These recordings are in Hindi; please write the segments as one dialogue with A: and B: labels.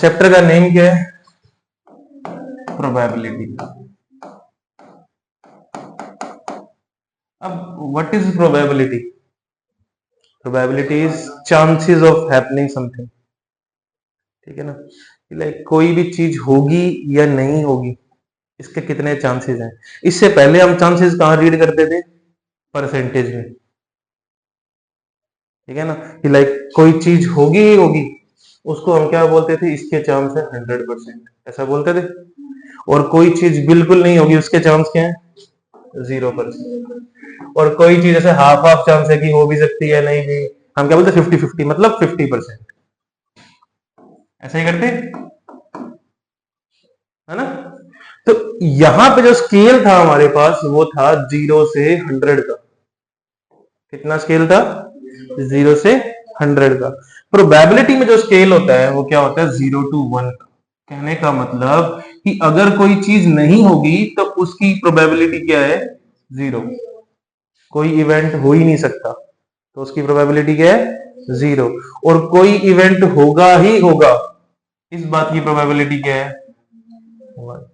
A: चैप्टर का नेम क्या है? प्रोबेबिलिटी। अब what is probability? Probability is chances of happening something, ठीक है ना? लाइक कोई भी चीज होगी या नहीं होगी, इसके कितने चांसेस हैं। इससे पहले हम चांसेस कहाँ रीड करते थे? परसेंटेज में, ठीक है ना? कि लाइक कोई चीज होगी ही होगी, उसको हम क्या बोलते थे? इसके चांस है 100%, ऐसा बोलते थे। और कोई चीज बिल्कुल नहीं होगी, उसके चांस क्या है? 0%। और कोई चीज ऐसे हाफ हाफ चांस है कि हो भी सकती है नहीं भी, हम क्या बोलते? 50-50, मतलब 50%। ऐसा ही करते, है ना? तो यहां पे जो स्केल था हमारे पास, वो था 0 से 100 का। कितना स्केल था? 0 से 100 का। प्रोबेबिलिटी में जो स्केल होता है वो क्या होता है? 0 to 1 का। कहने का मतलब कि अगर कोई चीज नहीं होगी तो उसकी प्रोबेबिलिटी क्या है? 0। कोई इवेंट हो ही नहीं सकता तो उसकी प्रोबेबिलिटी क्या है? 0। और कोई इवेंट होगा ही होगा, इस बात की प्रोबेबिलिटी क्या है? 1।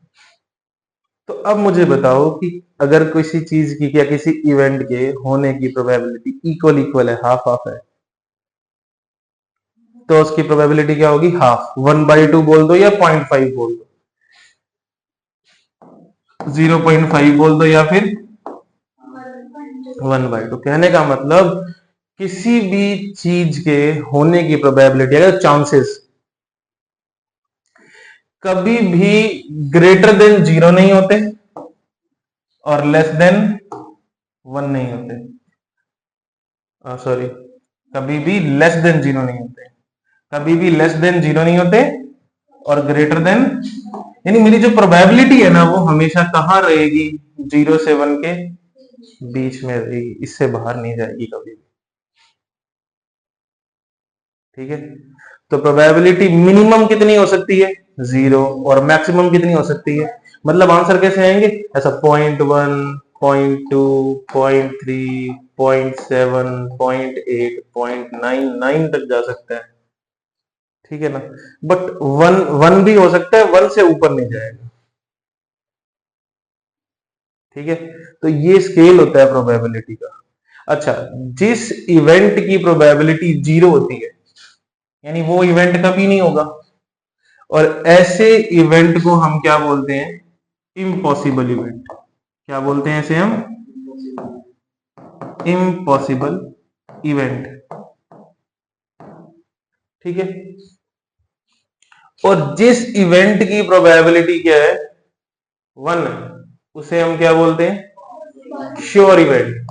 A: तो अब मुझे बताओ कि अगर किसी चीज की या किसी इवेंट के होने की प्रोबेबिलिटी इक्वल इक्वल है, हाफ हाफ है, तो उसकी प्रोबेबिलिटी क्या होगी? हाफ। 1/2 बोल दो या 0.5 बोल दो, 0.5 बोल दो या फिर 1/2। कहने का मतलब किसी भी चीज के होने की प्रोबेबिलिटी, अगर चांसेस कभी भी ग्रेटर देन 0 नहीं होते और लेस देन 1 नहीं होते, सॉरी, कभी भी लेस देन 0 नहीं होते, कभी भी लेस देन 0 नहीं होते और ग्रेटर देन, यानी मेरी जो प्रोबेबिलिटी है ना वो हमेशा कहां रहेगी? 0 से 1 के बीच में रहेगी, इससे बाहर नहीं जाएगी कभी भी, ठीक है? तो प्रोबेबिलिटी मिनिमम कितनी हो सकती है? 0। और मैक्सिमम कितनी हो सकती है? मतलब आंसर कैसे आएंगे? ऐसा 0.1, 0.2, 0.3, 0.7, 0.8, 0.99 तक जा सकता है, ठीक है ना? बट 1 भी हो सकता है, 1 से ऊपर नहीं जाएगा, ठीक है? तो ये स्केल होता है प्रोबेबिलिटी का। अच्छा, जिस इवेंट की प्रोबेबिलिटी 0 होती है, यानी वो इवेंट कभी नहीं होगा, और ऐसे इवेंट को हम क्या बोलते हैं? Impossible event. क्या बोलते हैं ऐसे हम? इम्पॉसिबल इवेंट, ठीक है? और जिस इवेंट की प्रोबेबिलिटी क्या है? 1 है, उसे हम क्या बोलते हैं? Sure event.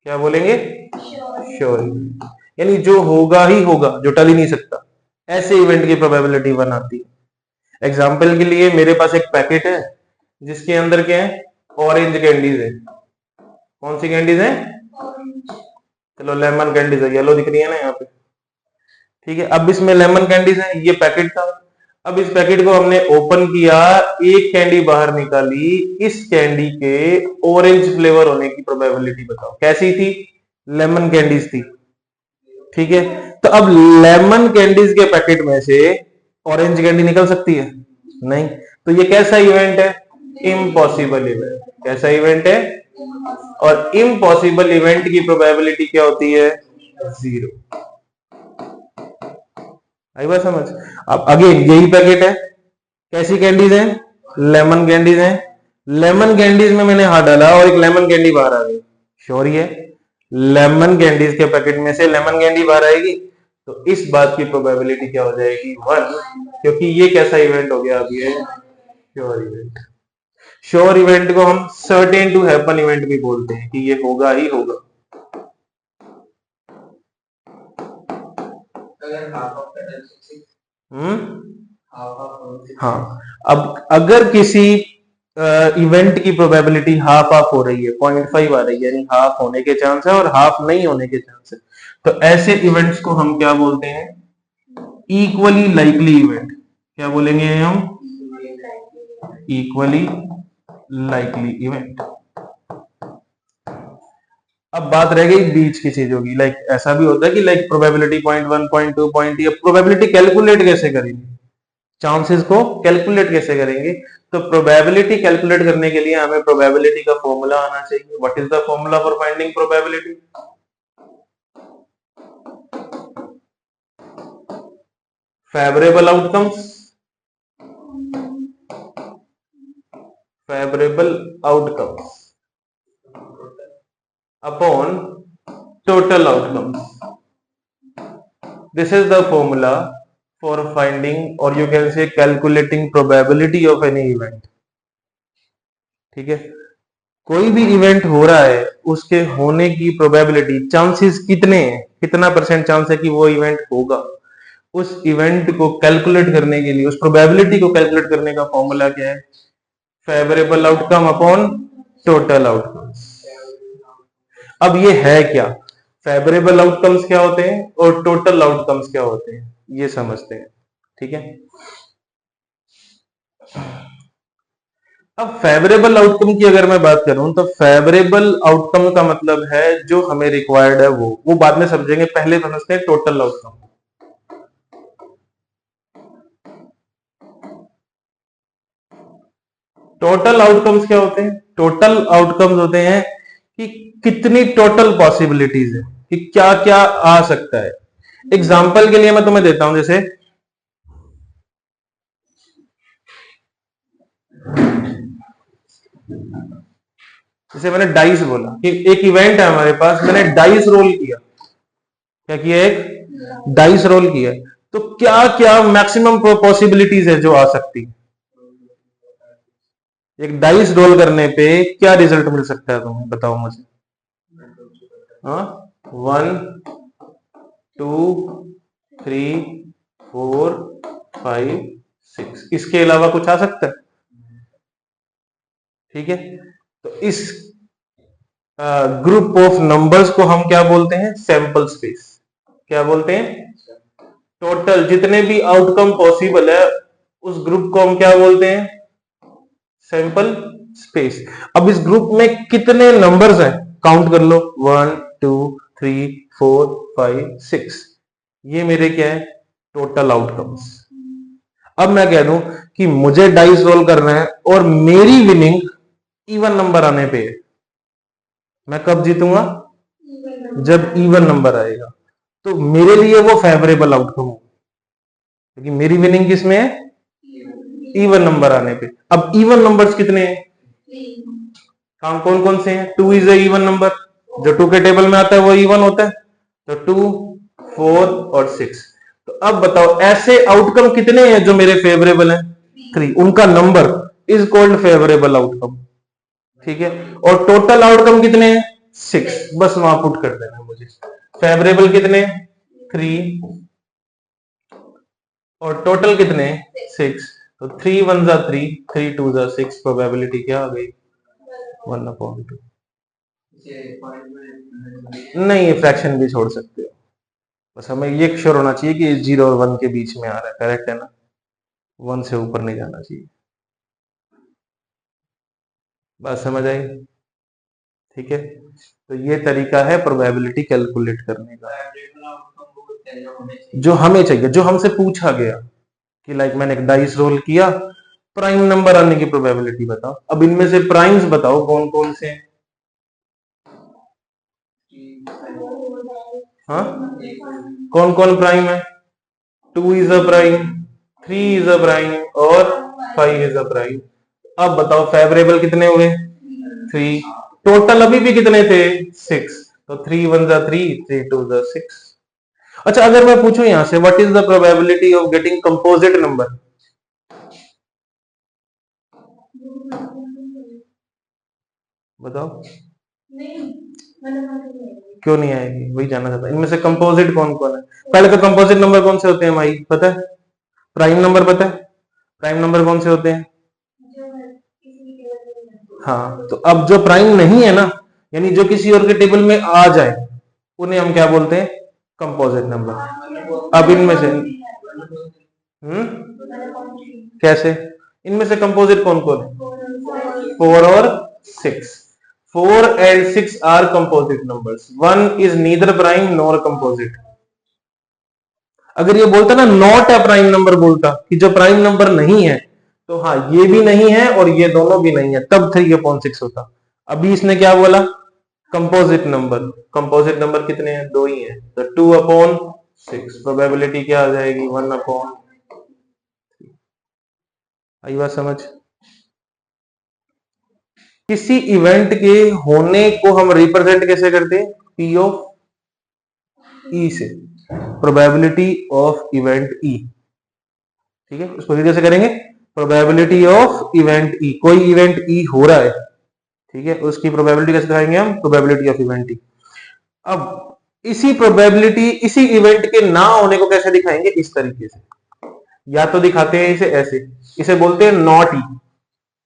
A: क्या बोलेंगे? श्योर इवेंट, यानी जो होगा ही होगा, जो टल ही नहीं सकता, ऐसे इवेंट की प्रोबेबिलिटी 1 आती है। एग्जाम्पल के लिए मेरे पास एक पैकेट है जिसके अंदर क्या है? ऑरेंज कैंडीज है। कौन सी कैंडीज है? चलो लेमन कैंडीज है, येलो दिख रही है ना यहाँ पे, ठीक है? अब इसमें लेमन कैंडीज है, ये पैकेट था। अब इस पैकेट को हमने ओपन किया, एक कैंडी बाहर निकाली, इस कैंडी के ऑरेंज फ्लेवर होने की प्रोबेबिलिटी बताओ। कैसी थी? लेमन कैंडीज थी, ठीक है? तो अब लेमन कैंडीज के पैकेट में से ऑरेंज कैंडी निकल सकती है? नहीं। तो ये कैसा इवेंट है? Impossible event. कैसा इवेंट है? और इम्पॉसिबल इवेंट की प्रोबेबिलिटी क्या होती है? 0। आई बात समझ? अब अगेन यही पैकेट है, कैसी कैंडीज है? लेमन कैंडीज है। लेमन कैंडीज में मैंने हाथ डाला और एक लेमन कैंडी बाहर आ गई, श्योर ही है लेमन कैंडीज के पैकेट में से लेमन कैंडी बाहर आएगी, तो इस बात की प्रोबेबिलिटी क्या हो जाएगी? 1, क्योंकि ये कैसा इवेंट हो गया? अब ये श्योर इवेंट। श्योर इवेंट को हम सर्टेन टू हैपन इवेंट भी बोलते हैं कि ये होगा ही होगा। हाँ, अब अगर किसी इवेंट की प्रोबेबिलिटी हाफ हाफ हो रही है, 0.5 आ रही है, यानी हाफ होने के चांस है और हाफ नहीं होने के चांस है, तो ऐसे इवेंट्स को हम क्या बोलते हैं? Equally likely event. क्या बोलेंगे हम? Equally likely event. अब बात रह गई बीच की चीजों की। लाइक ऐसा भी होता है कि लाइक प्रोबेबिलिटी 0.1, 0.2, 0.3, प्रोबेबिलिटी कैलकुलेट कैसे करेंगे? चांसेस को कैलकुलेट कैसे करेंगे? तो प्रोबेबिलिटी कैलकुलेट करने के लिए हमें प्रोबेबिलिटी का फॉर्मूला आना चाहिए। What is the formula for finding probability? Favourable outcomes upon total outcomes. This is the formula for finding, or you can say calculating probability of any event. ठीक है, कोई भी इवेंट हो रहा है उसके होने की प्रोबेबिलिटी, चांसेस कितने हैं, कितना परसेंट चांस है कि वो इवेंट होगा, उस इवेंट को कैलकुलेट करने के लिए, उस प्रोबेबिलिटी को कैलकुलेट करने का फॉर्मूला क्या है? Favourable outcome upon total outcomes. अब ये है क्या? फेवरेबल आउटकम्स क्या होते हैं और टोटल आउटकम्स क्या होते हैं, ये समझते हैं। ठीक है, अब फेवरेबल आउटकम की अगर मैं बात करूं तो फेवरेबल आउटकम का मतलब है जो हमें रिक्वायर्ड है वो बाद में समझेंगे, पहले समझते हैं टोटल आउटकम। टोटल आउटकम्स क्या होते हैं? टोटल आउटकम्स होते हैं कि कितनी टोटल पॉसिबिलिटीज है, कि क्या क्या आ सकता है। एग्जाम्पल के लिए मैं तुम्हें देता हूं, जैसे मैंने डाइस बोला कि एक इवेंट है हमारे पास, मैंने डाइस रोल किया। क्या किया? एक डाइस रोल किया। तो क्या क्या मैक्सिमम पॉसिबिलिटीज है जो आ सकती है? एक डाइस रोल करने पे क्या रिजल्ट मिल सकता है तुम्हें, बताओ मुझे। हाँ, 1 2 3 4 5 6, इसके अलावा कुछ आ सकता है? ठीक है, तो इस ग्रुप ऑफ नंबर्स को हम क्या बोलते हैं? Sample space. क्या बोलते हैं? टोटल जितने भी आउटकम पॉसिबल है उस ग्रुप को हम क्या बोलते हैं? Sample space. अब इस ग्रुप में कितने नंबर्स हैं, काउंट कर लो, 1 2 3 4 5 6, ये मेरे क्या है? Total outcomes. अब मैं कह दूं कि मुझे डाइस रोल करना है और मेरी विनिंग इवन नंबर आने पे है। मैं कब जीतूंगा? जब इवन नंबर आएगा। तो मेरे लिए वो फेवरेबल आउटकम हो, क्योंकि मेरी विनिंग किसमें है? इवन नंबर आने पे। अब इवन नंबर्स कितने हैं? कौन कौन से हैं? 2 इज ए इवन नंबर, जो 2 के टेबल में आता है वो इवन होता है। तो 2 4 और 6। तो अब बताओ ऐसे आउटकम कितने हैं जो मेरे फेवरेबल हैं? 3। उनका number is called favourable outcome. ठीक है, और टोटल आउटकम कितने हैं? 6। बस वहां पुट कर देना मुझे। फेवरेबल कितने? 3 और टोटल कितने? 6। तो 3 1 जा 3, 3 2 जा 6, प्रोबेबिलिटी क्या आ गई? 1/2। नहीं, फ्रैक्शन भी छोड़ सकते हो, बस हमें ये श्योर होना चाहिए कि 0 और 1 के बीच में आ रहा है। करेक्ट है ना? 1 से ऊपर नहीं जाना चाहिए। बात समझ आई? ठीक है, तो ये तरीका है प्रोबेबिलिटी कैलकुलेट करने का, जो हमें चाहिए, जो हमसे पूछा गया कि लाइक मैंने एक डाइस रोल किया, प्राइम नंबर आने की प्रोबेबिलिटी बताओ। अब इनमें से प्राइम्स बताओ कौन कौन से हैं? हाँ, कौन कौन प्राइम है? 2 is a prime, 3 is a prime और 5 इज अ प्राइम। अब बताओ फेवरेबल कितने हुए? 3। टोटल अभी भी कितने थे? 6। तो 3 1 जा 3, 3 2 जा 6। अच्छा, अगर मैं पूछूं यहां से what is the probability of getting composite number? बताओ। क्यों नहीं आएगी? वही जानना चाहता। इनमें से कंपोजिट कौन कौन है? पहले तो कंपोजिट नंबर कौन से होते हैं भाई, पता है? प्राइम नंबर पता है? प्राइम नंबर कौन से होते हैं? हाँ, तो अब जो प्राइम नहीं है ना, यानी जो किसी और के टेबल में आ जाए, उन्हें हम क्या बोलते हैं? Composite number. अब इनमें से कैसे? इनमें से कंपोजिट कौन कौन है? 4 और 6। 4 and 6 are composite numbers. 1 is neither prime nor composite. अगर ये बोलता ना नॉट है प्राइम नंबर, बोलता कि जो प्राइम नंबर नहीं है, तो हाँ ये भी नहीं है और ये दोनों भी नहीं है, तब 3/6 होता। अभी इसने क्या बोला, कंपोजिट नंबर। कंपोजिट नंबर कितने हैं, 2 ही है, तो 2/6। प्रोबेबिलिटी क्या आ जाएगी, 1/। आई बात समझ। किसी इवेंट के होने को हम रिप्रेजेंट कैसे करते हैं, P ऑफ E से, प्रोबेबिलिटी ऑफ इवेंट E। ठीक है, उसको कैसे करेंगे, प्रोबेबिलिटी ऑफ इवेंट E। कोई इवेंट E हो रहा है, ठीक है, उसकी प्रोबेबिलिटी कैसे दिखाएंगे हम, प्रोबेबिलिटी ऑफ इवेंट E। अब इसी प्रोबेबिलिटी, इसी इवेंट के ना होने को कैसे दिखाएंगे, इस तरीके से, या तो दिखाते हैं इसे ऐसे, इसे बोलते हैं नॉट ई।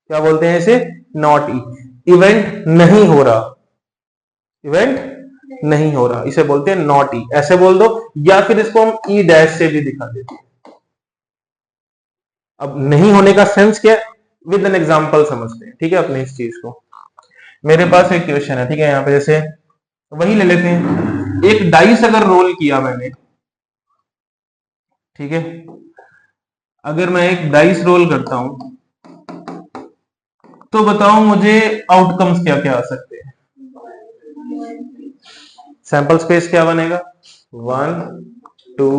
A: क्या बोलते हैं इसे, नॉट ई, इवेंट नहीं हो रहा, इवेंट नहीं हो रहा, इसे बोलते हैं नॉट ई, ऐसे बोल दो, या फिर इसको हम ई डैश से भी दिखा देते हैं। अब नहीं होने का सेंस क्या है, विद एन एग्जांपल समझते हैं, ठीक है, अपने इस चीज को। मेरे पास एक क्वेश्चन है, ठीक है, यहाँ पे जैसे वही ले लेते हैं, एक डाइस अगर रोल किया मैंने, ठीक है, अगर मैं एक डाइस रोल करता हूं, तो बताओ मुझे आउटकम्स क्या क्या आ सकते हैं। सैंपल स्पेस क्या बनेगा, 1 2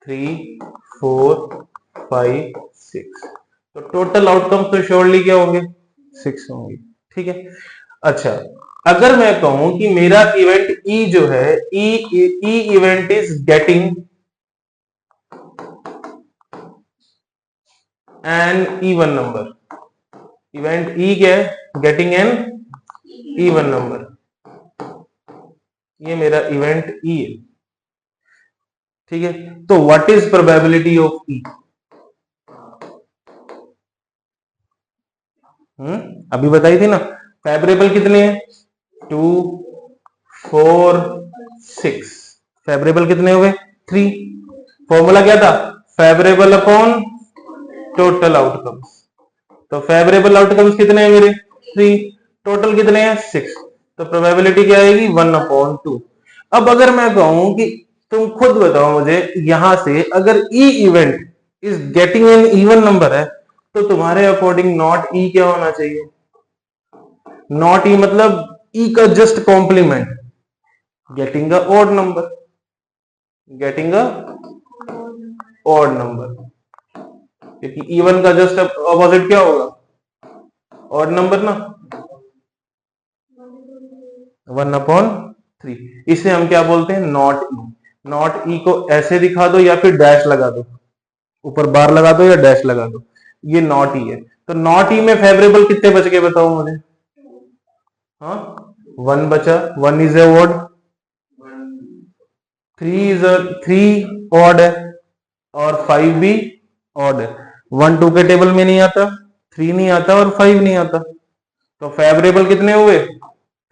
A: 3 4 5 6, तो टोटल आउटकम्स तो श्योरली क्या होंगे, 6 होंगे, ठीक है। अच्छा, अगर मैं कहूं कि मेरा इवेंट ई जो है, E event is getting an even number, event E क्या है, गेटिंग एन इवन नंबर, ये मेरा इवेंट ई है, ठीक है। तो व्हाट इज प्रोबेबिलिटी ऑफ ई, अभी बताई थी ना, फेवरेबल कितने हैं, 2 4 6, फेवरेबल कितने हुए, 3। फॉर्मूला क्या था, फेवरेबल अपॉन टोटल आउटकम्स, तो फेवरेबल आउटकम्स कितने हैं मेरे, 3, टोटल कितने हैं, 6, तो प्रोबेबिलिटी क्या आएगी, 1/2। अब अगर मैं कहूं कि तुम खुद बताओ मुझे, यहां से अगर E event is getting an even number है, तो तुम्हारे अकॉर्डिंग नॉट ई क्या होना चाहिए, नॉट ई मतलब ई का just complement, getting a odd number, getting a odd number, क्योंकि इवन का जस्ट अपोजिट क्या होगा, ऑड नंबर ना, 1/3। इसे हम क्या बोलते हैं, नॉट ई। नॉट ई को ऐसे दिखा दो या फिर डैश लगा दो, ऊपर बार लगा दो या डैश लगा दो, ये नॉट ई है। तो नॉट ई में फेवरेबल कितने बच गए बताओ मुझे, हाँ 1 बचा, 1 इज ए ऑड, 3 ऑड है, और 5 भी ऑड है। 1 2 के टेबल में नहीं आता, 3 नहीं आता और 5 नहीं आता, तो फेवरेबल कितने हुए,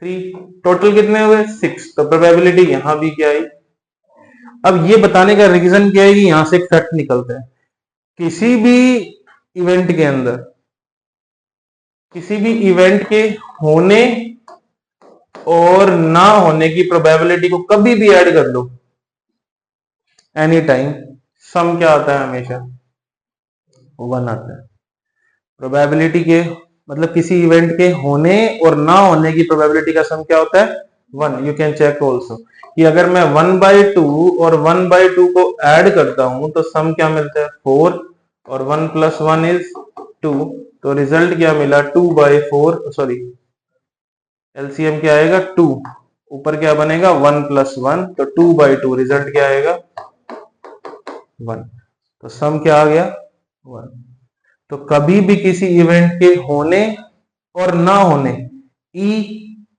A: 3, टोटल कितने हुए, 6, तो प्रोबेबिलिटी यहां भी क्या आई। अब ये बताने का रीजन क्या है कि यहां से एक फैक्ट निकलता है, किसी भी इवेंट के अंदर, किसी भी इवेंट के होने और ना होने की प्रोबेबिलिटी को कभी भी ऐड कर लो, एनी टाइम, सम क्या आता है, हमेशा 1 आता है। प्रोबेबिलिटी के मतलब किसी इवेंट के होने और ना होने की प्रोबेबिलिटी का सम क्या होता है, 1। यू कैन चेक ऑल्सो कि अगर मैं 1/2 और 1/2 को ऐड करता हूं तो सम क्या मिलता है, 4, और 1 + 1 इज 2, तो रिजल्ट क्या मिला, 2/4, सॉरी एलसीएम क्या आएगा, 2, ऊपर क्या बनेगा, 1 + 1, तो 2/2, रिजल्ट क्या आएगा, 1, तो सम क्या आ गया, 1। तो कभी भी किसी इवेंट के होने और ना होने, ई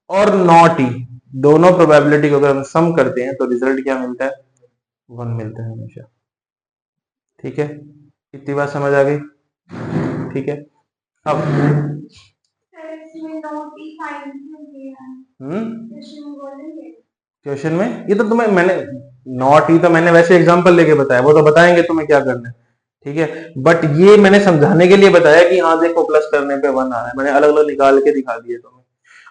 A: और नॉट ई दोनों प्रोबेबिलिटी को अगर हम सम करते हैं तो रिजल्ट क्या मिलता है, 1 मिलता है हमेशा, ठीक है। इतनी बात समझ आ गई, ठीक है। अब क्वेश्चन में ये तो तुम्हें मैंने नॉट ही तो मैंने वैसे एग्जांपल लेके बताया, वो तो बताएंगे तुम्हें क्या करना है, ठीक है, बट ये मैंने समझाने के लिए बताया कि हाँ देखो प्लस करने पे 1 आ रहा है, मैंने अलग अलग निकाल के दिखा दिए तुम्हें।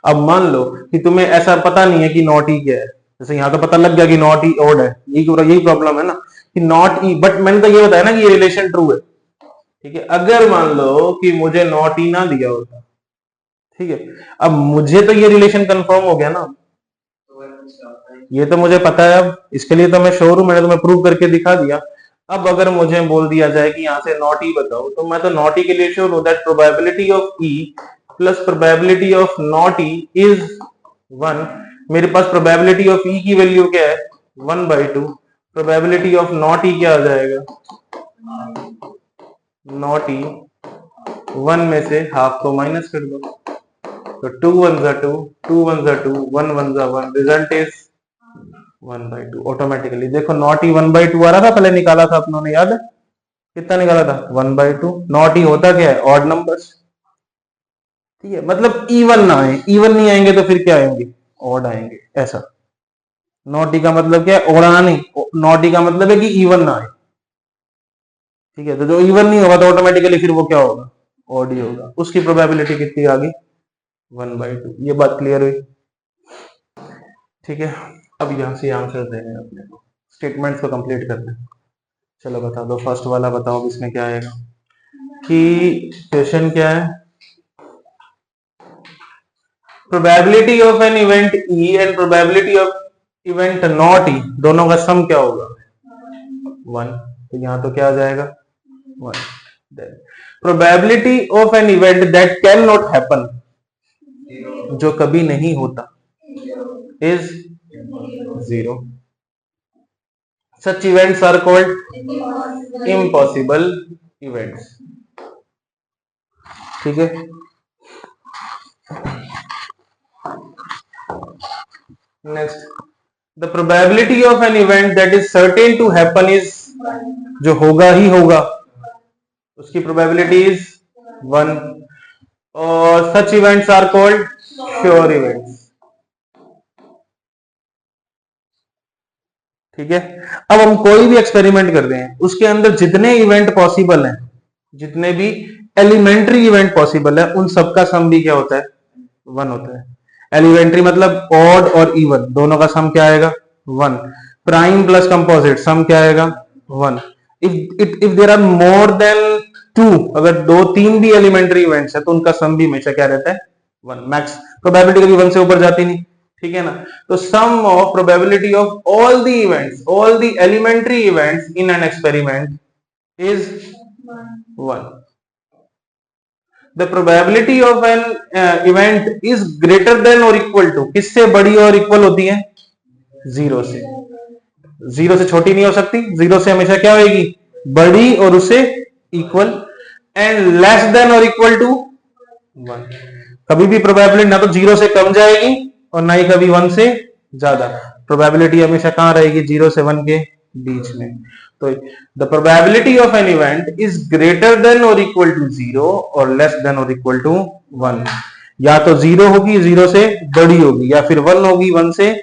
A: अब मान लो कि तुम्हें ऐसा पता नहीं है कि नॉट ही क्या है, जैसे यहाँ तो पता लग गया कि नॉट ही ऑड है, यही प्रॉब्लम है ना, कि नॉट ई, बट मैंने तो ये बताया ना कि ये रिलेशन ट्रू है, ठीक है। अगर मान लो कि मुझे नॉट ई ना दिया होता, ठीक है, अब मुझे तो ये रिलेशन कंफर्म हो गया ना, ये तो मुझे पता है, अब इसके लिए तो मैं श्योर हूं, मैंने तुम्हें प्रूव करके दिखा दिया। अब अगर मुझे बोल दिया जाए कि यहां से नॉट ई बताओ, तो मैं तो नॉट ई के लिए श्योर हूं that probability of E plus probability of not E is 1। मेरे पास प्रोबेबिलिटी ऑफ ई की वैल्यू क्या है, 1/2। प्रोबेबिलिटी ऑफ नॉट ई क्या आ जाएगा, नॉट ई 1 में से हाफ को माइनस कर दो, तो 2 1 2, 2 1 2, 1 1 1, रिजल्ट इज 1/2। ऑटोमेटिकली देखो नॉट ई 1/2 आ रहा था, पहले निकाला था अपनों ने, याद है कितना निकाला था, 1/2। नॉट ई होता क्या है, ऑड नंबर्स, ठीक है, मतलब इवन ना आए, इवन नहीं आएंगे तो फिर क्या आएंगे, ऑड आएंगे, ऐसा। नॉट ई का मतलब क्या है, ओड़ा नहीं, नॉट ई का मतलब है कि इवन ना आए, ठीक है। तो जो इवन नहीं होगा तो ऑटोमेटिकली फिर वो क्या होगा, ऑड ही होगा। उसकी प्रोबेबिलिटी कितनी आ गई, 1/2। ये बात क्लियर हुई, ठीक है। अब यहां से आंसर देने हैं अपने को, स्टेटमेंट्स को कंप्लीट करना है। चलो बता दो, फर्स्ट वाला बताओ इसमें क्या आएगा, कि क्वेश्चन क्या है, probability of an event E and probability of event not E, दोनों का सम क्या होगा, 1। तो यहां तो क्या आ जाएगा, 1। Then probability of an event that cannot happen, जो कभी नहीं होता, is 0। Such events are called impossible events, ठीक है। Next, the probability of an event that is certain to happen is, जो होगा ही होगा उसकी प्रोबेबिलिटी इज 1। और such events are called sure events, ठीक है। अब हम कोई भी एक्सपेरिमेंट कर रहे हैं, उसके अंदर जितने इवेंट पॉसिबल हैं, जितने भी एलिमेंट्री इवेंट पॉसिबल है, उन सबका सम भी क्या होता है, 1 होता है। एलिमेंट्री मतलब ऑड और इवन दोनों का सम क्या आएगा, 1। प्राइम प्लस कंपोजिट सम क्या आएगा, 1। If there are more than 2, अगर 2-3 भी एलिमेंट्री इवेंट्स है तो उनका सम भी हमेशा क्या रहता है, 1। मैक्स प्रोबेबिलिटी कभी 1 से ऊपर जाती नहीं, ठीक है ना। तो sum of probability of all the events, all the elementary events in an experiment is 1। The probability of an event is greater than और इक्वल टू, किससे बड़ी और इक्वल होती है, 0 से। 0 से छोटी नहीं हो सकती, 0 से हमेशा क्या होगी, बड़ी और उससे इक्वल। एंड लेस देन और इक्वल टू 1, कभी भी प्रोबेबिलिटी ना तो 0 से कम जाएगी और ना ही कभी 1 से ज्यादा, प्रोबेबिलिटी हमेशा कहां रहेगी, 0 से 1 के बीच में। तो the probability of an event is greater than और इक्वल टू 0 और लेस देन और इक्वल टू 1। या तो 0 होगी, 0 से बड़ी होगी, या फिर 1 होगी, 1 से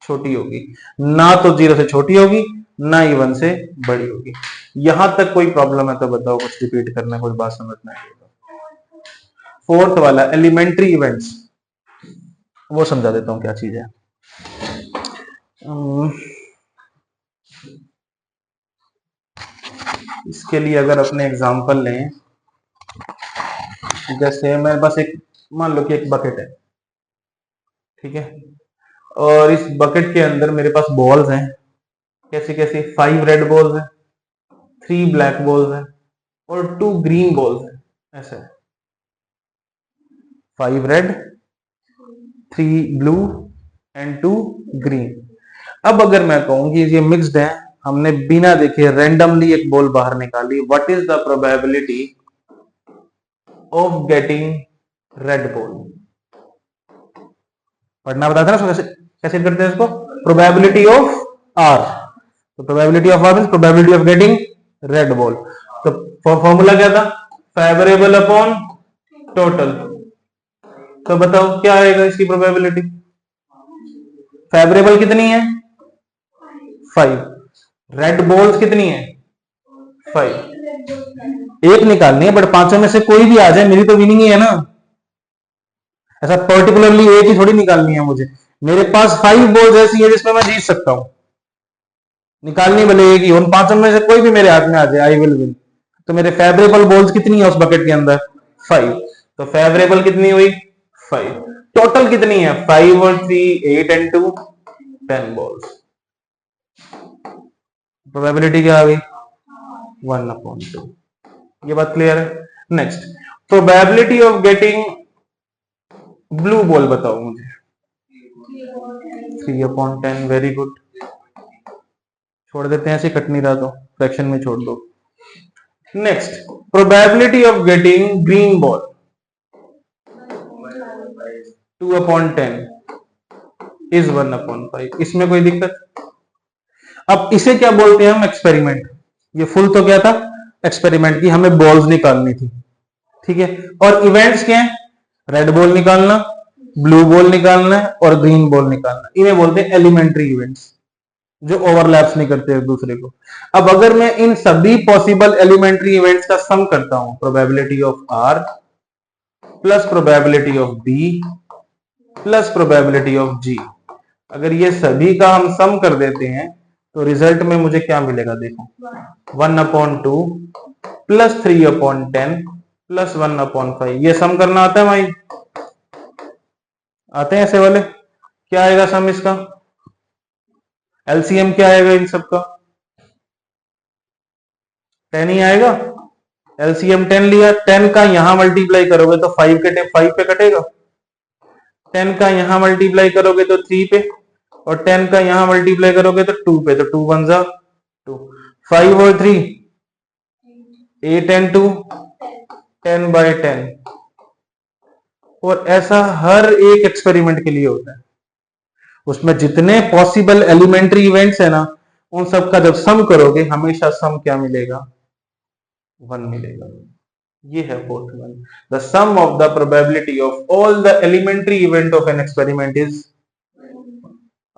A: छोटी होगी। ना तो 0 से छोटी होगी, ना ही 1 से बड़ी होगी। यहां तक कोई प्रॉब्लम है तो बताओ, कुछ रिपीट करना, कोई बात समझना है। फोर्थ वाला एलिमेंट्री इवेंट्स, वो समझा देता हूं क्या चीज है। इसके लिए अगर अपने एग्जांपल लें, जैसे मैं बस एक मान लो कि एक बकेट है, ठीक है, और इस बकेट के अंदर मेरे पास बॉल्स हैं, कैसी कैसी, 5 रेड बॉल्स हैं, 3 ब्लैक बॉल्स हैं और 2 ग्रीन बॉल्स हैं, ऐसा है। 5 रेड, 3 ब्लू एंड 2 ग्रीन। अब अगर मैं कहूं कि ये मिक्स्ड है, हमने बिना देखे रैंडमली एक बॉल बाहर निकाली, what is the probability of getting red ball. पढ़ना बताया था ना, कैसे करते हैं इसको, प्रोबेबिलिटी ऑफ आर। तो probability of R means probability of getting red ball. तो फॉर्मूला क्या था, फेवरेबल अपॉन टोटल। तो बताओ क्या आएगा इसकी प्रोबेबिलिटी, फेवरेबल कितनी है, 5, रेड बॉल्स कितनी है, 5। एक निकालनी है, बट पांचों में से कोई भी आ जाए मेरी तो विनिंग ही है ना। ऐसा पर्टिकुलरली एक ही थोड़ी निकालनी है मुझे, मेरे पास 5 बॉल्स ऐसी है जिसमें मैं जीत सकता हूं। निकालनी पड़ेगी, उन पांचों में से कोई भी मेरे हाथ में आ जाए, आई विल विन। तो मेरे फेवरेबल बॉल्स कितनी है उस बकेट के अंदर? 5। तो फेवरेबल कितनी हुई? 5। टोटल कितनी है? 5 और 3 8 एंड 2 10 बॉल्स। प्रोबेबिलिटी क्या आ गई? 1/2। ये बात क्लियर है? Next, probability of getting blue ball बताओ मुझे। 3/10। Very good. छोड़ देते हैं, ऐसे कट नहीं रहा तो फ्रैक्शन में छोड़ दो। Next, probability of getting green ball 2/10 is 1/5। इसमें कोई दिक्कत? अब इसे क्या बोलते हैं हम? एक्सपेरिमेंट। ये फुल तो क्या था? एक्सपेरिमेंट की, हमें बॉल्स निकालनी थी, ठीक है। और इवेंट्स क्या है? रेड बॉल निकालना, ब्लू बॉल निकालना है और ग्रीन बॉल निकालना। इन्हें बोलते हैं एलिमेंट्री इवेंट्स, जो ओवरलैप्स नहीं करते एक दूसरे को। अब अगर मैं इन सभी पॉसिबल एलिमेंट्री इवेंट्स का सम करता हूं, probability of R plus probability of B plus probability of G, अगर ये सभी का हम सम कर देते हैं तो रिजल्ट में मुझे क्या मिलेगा? देखो, 1/2 प्लस 3/10 प्लस 1/5। ये सम करना आता है भाई? आते हैं ऐसे वाले? क्या आएगा सम इसका? एलसीएम क्या आएगा इन सब का? 10 ही आएगा। एलसीएम 10 लिया, 10 का यहां मल्टीप्लाई करोगे तो 5 पे कटेगा, 10 का यहां मल्टीप्लाई करोगे तो 3 पे, और 10 का यहां मल्टीप्लाई करोगे तो 2 पे, तो 2 1 जा 2, 5 और 3 8 एंड 2 10/10। और ऐसा हर एक एक्सपेरिमेंट के लिए होता है। उसमें जितने पॉसिबल एलिमेंट्री इवेंट्स है ना, उन सब का जब सम करोगे हमेशा सम क्या मिलेगा? 1 मिलेगा। ये है fourth one. The sum of the probability of all the elementary event of an experiment is.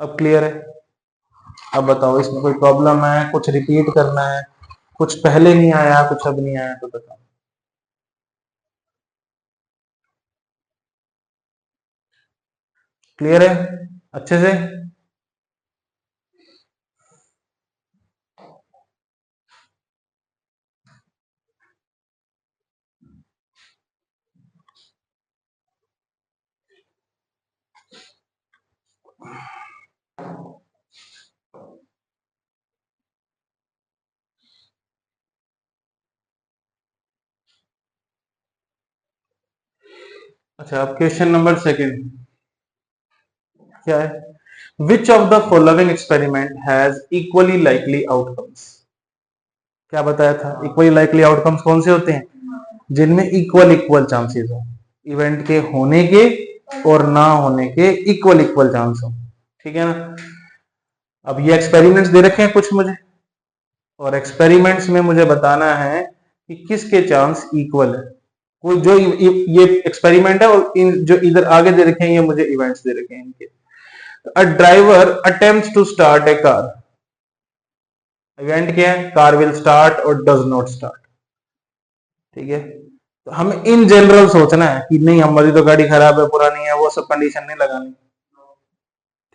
A: अब क्लियर है? अब बताओ, इसमें कोई प्रॉब्लम है? कुछ रिपीट करना है? कुछ पहले नहीं आया, कुछ अब नहीं आया, तो बताओ। क्लियर है अच्छे से? अच्छा, अब क्वेश्चन नंबर सेकंड क्या है? विच of the following experiment has equally likely outcomes? क्या बताया था? इक्वली लाइकली आउटकम्स कौन से होते हैं? जिनमें इक्वल इक्वल चांसेस हो, इवेंट के होने के और ना होने के इक्वल इक्वल चांस हो, ठीक है ना। अब ये एक्सपेरिमेंट्स दे रखे हैं कुछ मुझे, और एक्सपेरिमेंट्स में मुझे बताना है कि किसके चांस इक्वल है। कोई जो ये एक्सपेरिमेंट है, और इन जो इधर आगे दे रखे हैं ये मुझे इवेंट्स दे रखे हैं इनके। A driver attempts to start a car. Event क्या है? कार विल स्टार्ट और डज नॉट स्टार्ट, ठीक है। तो हमें इन जनरल सोचना है कि नहीं, हमारी तो गाड़ी खराब है, पुरानी है, वो सब कंडीशन नहीं लगानी,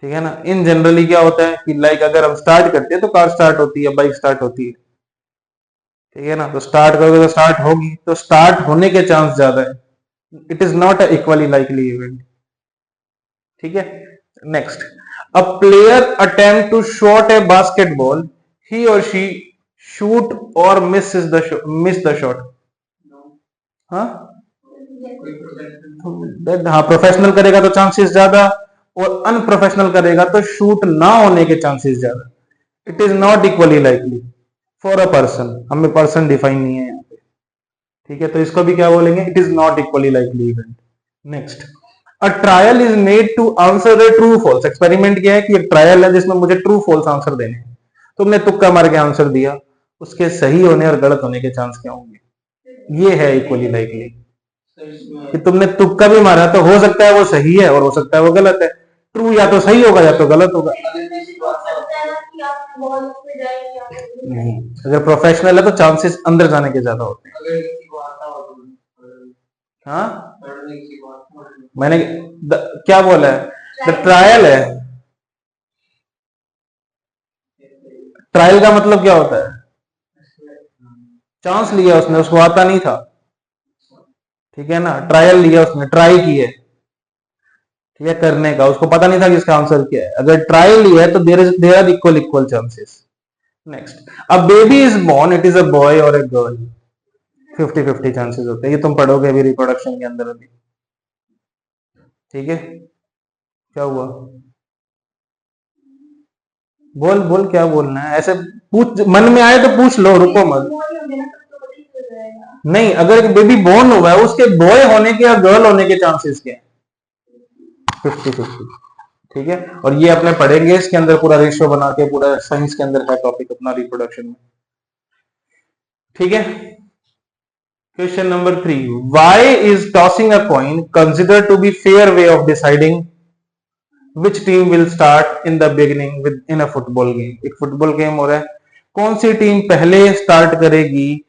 A: ठीक है ना। इन जनरली क्या होता है कि लाइक अगर हम स्टार्ट करते हैं तो कार स्टार्ट होती है, बाइक स्टार्ट होती है, ठीक है ना। तो स्टार्ट करोगे तो स्टार्ट होगी, तो स्टार्ट होने के चांस ज्यादा है। It is not a equally likely event, ठीक है। Next, a player attempt to shot a basketball, he or she shoot or miss the shot. हाँ, हाँ, प्रोफेशनल करेगा तो चांसेस ज्यादा, और अनप्रोफेशनल करेगा तो शूट ना होने के चांसेस ज्यादा। It is not equally likely for a person. हमें पर्सन डिफाइन नहीं है यहाँ पे, ठीक है। तो इसको भी क्या बोलेंगे? It is not equally likely event. Next, a trial is made to answer a true false. Experiment क्या है कि एक ट्रायल है जिसमें मुझे ट्रू फॉल्स आंसर देने हैं। तुमने तुक्का मार के आंसर दिया, उसके सही होने और गलत होने के चांस क्या होंगे? ये है इक्वली लाइकली। कि तुमने तुक्का भी मारा तो हो सकता है वो सही है और हो सकता है वो गलत है। ट्रू या तो सही होगा या तो गलत होगा। नहीं, अगर प्रोफेशनल है तो चांसेस अंदर जाने के ज्यादा होते हैं। हाँ, मैंने क्या बोला है? द ट्रायल है, ट्रायल का मतलब क्या होता है? चांस लिया उसने, उसको आता नहीं था, ठीक है ना, ट्रायल लिया उसने, ट्राई की है, ठीक है, करने का, उसको पता नहीं था कि इसका आंसर क्या है। अगर ट्रायल लिया है तो there are equal equal chances. Next, a baby is born, it is a boy और ए गर्ल, 50-50 चांसेस होते हैं, ये तुम पढ़ोगे अभी रिप्रोडक्शन के अंदर अभी, ठीक है। क्या हुआ? बोल बोल, क्या बोलना है, ऐसे पूछ, मन में आए तो पूछ लो, रुको मत। नहीं, अगर एक बेबी बोर्न हुआ है, उसके बॉय होने के या गर्ल होने के चांसेस क्या है? 50-50, ठीक है। और ये अपने पढ़ेंगे इसके अंदर, पूरा रेशियो बना के, पूरा साइंस के अंदर है टॉपिक अपना रिप्रोडक्शन में, ठीक है। Question number 3, why is tossing a coin consider to be fair way of deciding which team will start in the beginning with in a football game. एक फुटबॉल गेम हो रहा है, कौन सी टीम पहले स्टार्ट करेगी,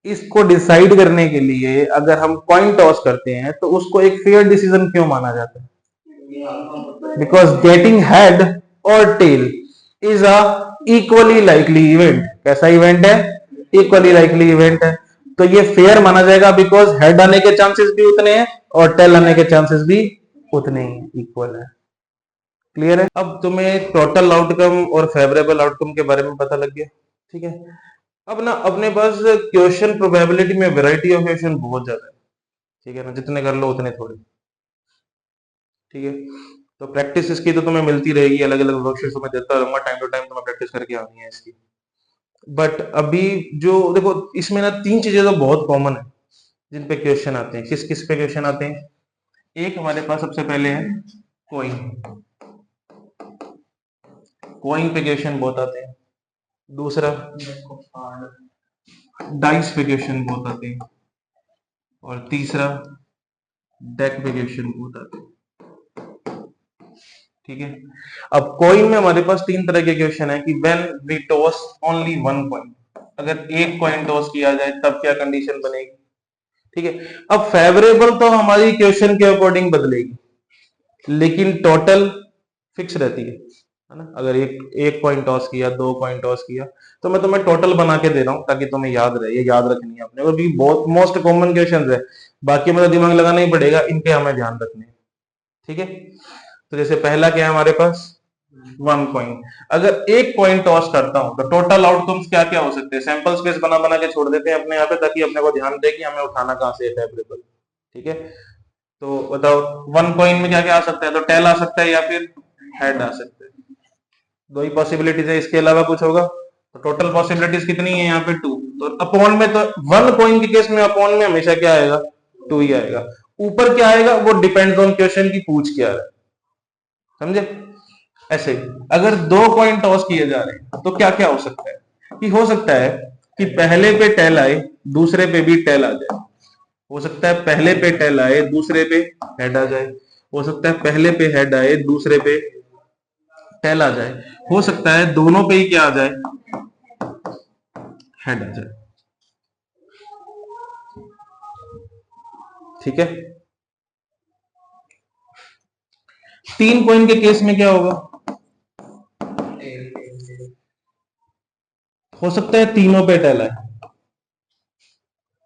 A: इसको डिसाइड करने के लिए अगर हम कॉइन टॉस करते हैं तो उसको एक फेयर डिसीजन क्यों माना जाता है? बिकॉज गेटिंग हेड और tail is a equally likely event. कैसा इवेंट है? इक्वली लाइकली इवेंट है, तो ये फेयर माना जाएगा, बिकॉज हेड आने के चांसेस भी उतने हैं और टेल आने के चांसेस भी उतने ही इक्वल है। क्लियर है? अब तुम्हें टोटल आउटकम और फेवरेबल आउटकम के बारे में पता लग गया, ठीक है। अब ना अपने पास क्वेश्चन प्रोबेबिलिटी में वैरायटी ऑफ क्वेश्चन बहुत ज्यादा है, ठीक है ना, जितने कर लो उतने थोड़े, ठीक है। तो प्रैक्टिस इसकी तो तुम्हें मिलती रहेगी, अलग अलग वर्कशीट्स में देता रहूंगा, टाइम टू टाइम तुम्हें प्रैक्टिस करके आनी है इसकी। बट अभी जो देखो, इसमें ना 3 चीजें तो बहुत कॉमन है जिन पे क्वेश्चन आते हैं। किस किस पे क्वेश्चन आते हैं? एक हमारे पास सबसे पहले है कोइन, कोइन पे क्वेश्चन बहुत आते हैं। दूसरा डाइस पे क्वेश्चन बहुत आते हैं। और तीसरा डेक पे क्वेश्चन बहुत आते हैं, ठीक है। अब कॉइन में हमारे पास 3 तरह के क्वेश्चन है कि when we toss only one coin, अगर एक कॉइन टॉस किया जाए तब क्या कंडीशन बनेगी, ठीक है। अब फेवरेबल तो हमारी क्वेश्चन के अकॉर्डिंग बदलेगी, लेकिन टोटल फिक्स रहती है ना। अगर एक एक कॉइन टॉस किया, 2 कॉइन टॉस किया, तो मैं तुम्हें टोटल बना के दे रहा हूं ताकि तुम्हें याद रहे, ये याद रखनी है अपने को, भी बहुत मोस्ट कॉमन क्वेश्चन है, बाकी मतलब दिमाग लगाना ही पड़ेगा, इन पे हमें ध्यान रखने हैं, ठीक है। तो जैसे पहला क्या है हमारे पास, वन कॉइन। अगर एक कॉइन टॉस करता हूं तो टोटल आउटकम्स क्या क्या हो सकते हैं? सैंपल स्पेस बना बना के छोड़ देते हैं अपने यहाँ पे, ताकि अपने को ध्यान दे कि हमें उठाना कहां से है फेवरेबल, ठीक है। तो बताओ, वन कॉइन में क्या क्या आ सकता है? तो टेल आ सकता है या फिर हेड आ सकता है, 2 ही पॉसिबिलिटीज है, इसके अलावा कुछ होगा? तो टोटल पॉसिबिलिटीज कितनी है यहाँ पे? 2। तो अपॉन में, तो वन कॉइन के केस में अपॉन में हमेशा क्या आएगा? 2 ही आएगा। ऊपर क्या आएगा वो डिपेंड्स ऑन क्वेश्चन की पूछ क्या है, समझे। ऐसे अगर 2 कॉइन टॉस किए जा रहे हैं तो क्या क्या हो सकता है? कि हो सकता है कि पहले पे टेल आए, दूसरे पे भी टेल आ जाए। हो सकता है पहले पे टेल आए, दूसरे पे हेड आ जाए। हो सकता है पहले पे हेड आए, दूसरे पे टेल आ जाए। हो सकता है दोनों पे ही क्या आ जाए? हेड आ जाए, ठीक है। 3 कॉइन के केस में क्या होगा? हो सकता है तीनों पे टेल आए,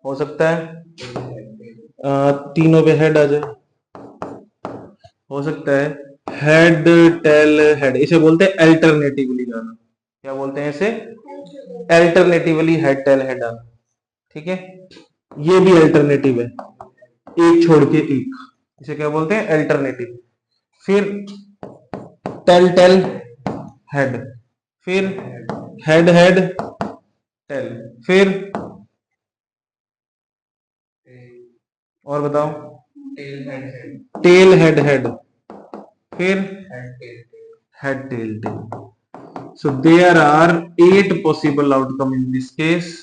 A: हो सकता है तीनों पे हेड आ जाए, हो सकता है हेड टेल हेड, इसे बोलते हैं अल्टरनेटिवली आना। क्या बोलते हैं इसे? अल्टरनेटिवली हेड टेल हेड आना, ठीक है। ये भी अल्टरनेटिव है, एक छोड़ के एक, इसे क्या बोलते हैं? अल्टरनेटिव। फिर टेल टेल हेड, फिर हेड हेड टेल, फिर और बताओ, टेल हेड हेड, फिर head tail tail. So there are 8 possible outcome in this case.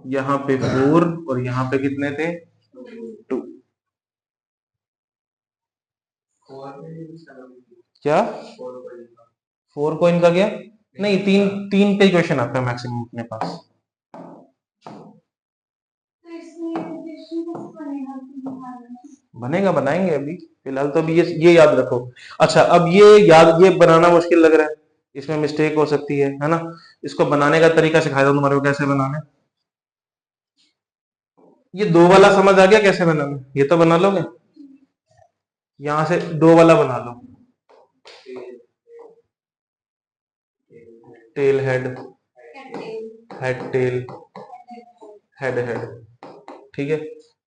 A: यहां पे 4 और यहां पे कितने थे? 2। क्या 4 कॉइन का क्या? नहीं, 3 पे क्वेश्चन आता है मैक्सिमम अपने पास। बनेगा, बनाएंगे अभी, फिलहाल तो अभी ये याद रखो। अच्छा, अब ये याद, ये बनाना मुश्किल लग रहा है, इसमें मिस्टेक हो सकती है ना। इसको बनाने का तरीका सिखाया था तुम्हारे को कैसे बनाना है। ये दो वाला समझ आ गया कैसे बनाना, ये तो बना लोगे। यहां से दो वाला बना लो, tail head, head tail, head head, ठीक है।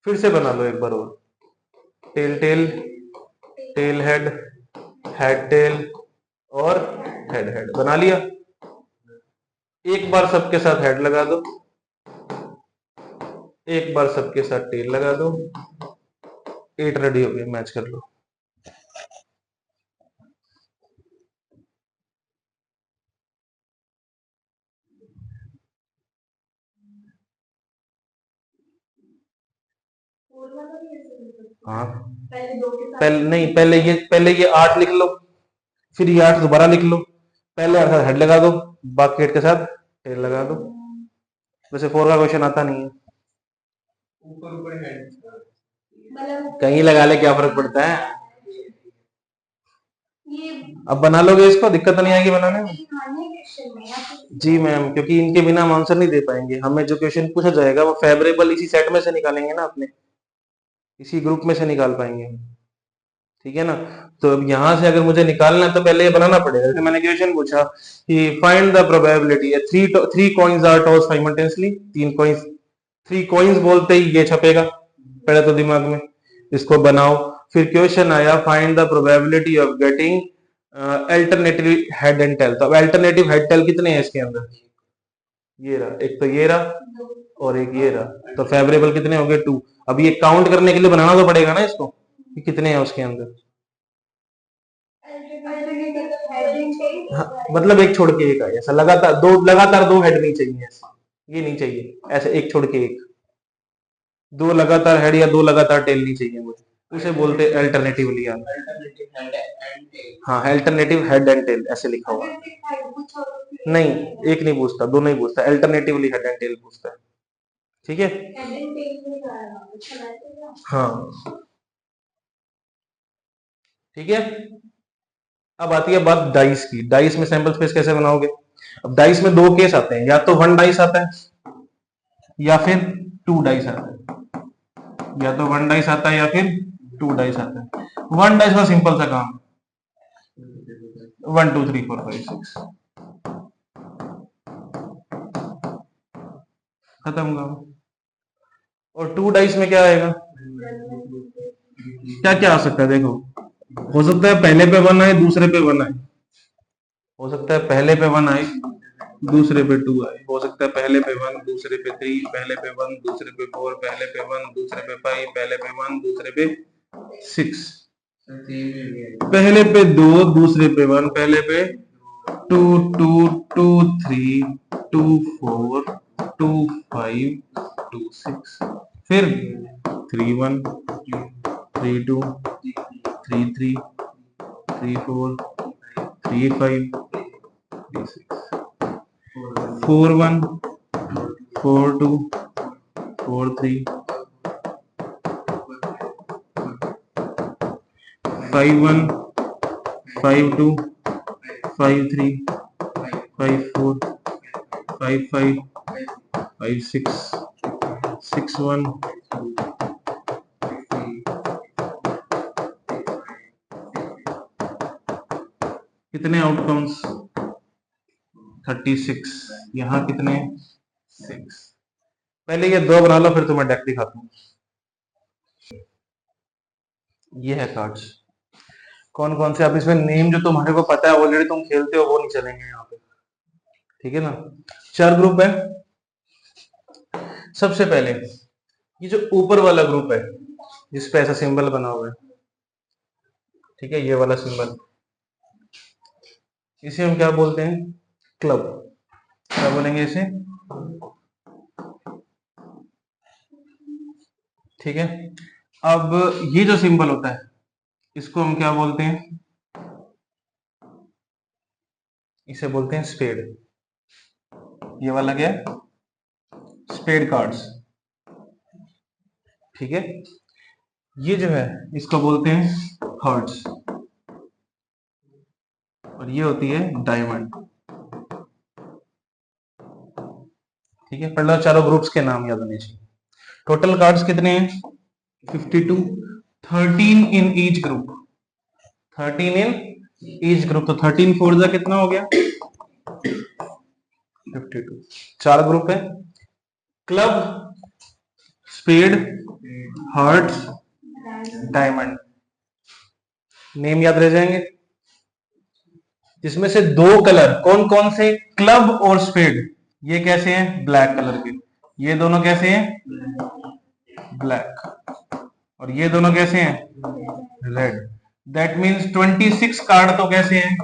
A: फिर से बना लो एक बार और, tail tail, tail head, head tail और हेड हेड। बना लिया। एक बार सबके साथ हेड लगा दो, एक बार सबके साथ टेल लगा दो, 8 रेडी हो गए, मैच कर लो। हाँ पहले नहीं, पहले ये 8 लिख लो, फिर ये 8 दोबारा लिख लो, पहले 8 हेड लगा दो, बाकी 8 के साथ टेल लगा दो। वैसे 4 का क्वेश्चन आता नहीं है। ऊपर ऊपर हेड कहीं लगा ले, क्या फर्क पड़ता है। अब बना लोगे इसको, दिक्कत तो नहीं आएगी बनाने में। जी मैम, क्योंकि इनके बिना हम आंसर नहीं दे पाएंगे। हमें जो क्वेश्चन पूछा जाएगा वो फेवरेबल इसी सेट में से निकालेंगे ना, अपने इसी ग्रुप में से निकाल पाएंगे हम, ठीक है ना। तो अब यहां से अगर मुझे निकालना है तो पहले ये बनाना पड़ेगा। जैसे मैंने क्वेश्चन पूछा कि find the probability, three coins are toss simultaneously, 3 coins, 3 coins बोलते ही ये छपेगा पहले तो दिमाग में, इसको बनाओ। फिर क्वेश्चन आया find the probability of getting alternative head and tail. तो अब अल्टरनेटिव हेड टेल कितने हैं इसके अंदर, ये रहा एक, तो ये रहा और एक ये रहा, तो फेवरेबल कितने हो गए 2। अब ये काउंट करने के लिए बनाना तो पड़ेगा ना इसको कि कितने हैं उसके अंदर। हाँ, मतलब एक छोड़ के एक है, ऐसा लगातार दो हेड नहीं चाहिए, ऐसा ये नहीं चाहिए, ऐसे एक छोड़ के एक, दो लगातार हेड या दो लगातार टेल नहीं चाहिए मुझे, उसे बोलते अल्टरनेटिव लिया। हाँ अल्टरनेटिव हेड एंड टेल ऐसे लिखा हुआ। नहीं, एक नहीं पूछता, दो नहीं पूछता, अल्टरनेटिवली हेड एंड टेल पूछता है, ठीक है। हाँ ठीक है। अब आती है बात डाइस की। डाइस में सैंपल स्पेस कैसे बनाओगे। अब डाइस में 2 केस आते हैं, या तो 1 डाइस आता है या फिर 2 डाइस आता है, या तो 1 डाइस आता है या फिर 2 डाइस आता है। 1 डाइस का सिंपल सा काम, 1 2 3 4 5 6 खत्म काम। और 2 डाइस में क्या आएगा, क्या क्या आ सकता है देखो, हो सकता है पहले पे 1 आए, दूसरे पे 1 आए, हो सकता है पहले पे 1 आए दूसरे पे 2 आए, हो सकता है पहले पे 1 दूसरे पे 3, पहले पे 1 दूसरे पे 4, पहले पे 1 दूसरे पे 5, पहले पे 1 दूसरे पे 6, पहले पे 2 दूसरे पे 1, पहले पे 2 2 2 3 2 4 2 5 2 6, फिर 3 1 3 2 3 3 3 4 3 5 3 6 4 1 4 2 4 3 5 1 5 2 5 3 5 4 5 5 5 6 6 1 कितने आउटकम्स 36, यहाँ कितने 6। पहले ये 2 बना लो फिर तुम्हें डेक दिखाता हूँ। ये है कार्ड्स, कौन कौन से, अब इसमें नेम जो तुम्हारे को पता है ऑलरेडी, तुम खेलते हो, वो नहीं चलेंगे यहाँ पे, ठीक है ना। 4 ग्रुप है। सबसे पहले ये जो ऊपर वाला ग्रुप है जिसपे ऐसा सिंबल बना हुआ है, ठीक है, ये वाला सिंबल, इसे हम क्या बोलते हैं, क्लब। क्या बोलेंगे इसे, ठीक है। अब ये जो सिंबल होता है इसको हम क्या बोलते हैं, इसे बोलते हैं स्पेड। ये वाला क्या है, स्पेड कार्ड्स, ठीक है। ये जो है इसको बोलते हैं हार्ट्स, और ये होती है डायमंड। ठीक है, पढ़ लो, चारों ग्रुप्स के नाम याद होने चाहिए। टोटल कार्ड्स कितने हैं? 52। 13 in each group, 13 in each group, तो 13 फोर जा कितना हो गया? 52। चार ग्रुप है, club, spade, hearts, diamond. Name याद रह जाएंगे। जिसमें से दो कलर कौन कौन से? क्लब और स्पेड। ये कैसे हैं? ब्लैक कलर के। ये दोनों कैसे हैं? ब्लैक। और ये दोनों कैसे हैं? रेड। दैट मीन्स 26 कार्ड तो कैसे हैं?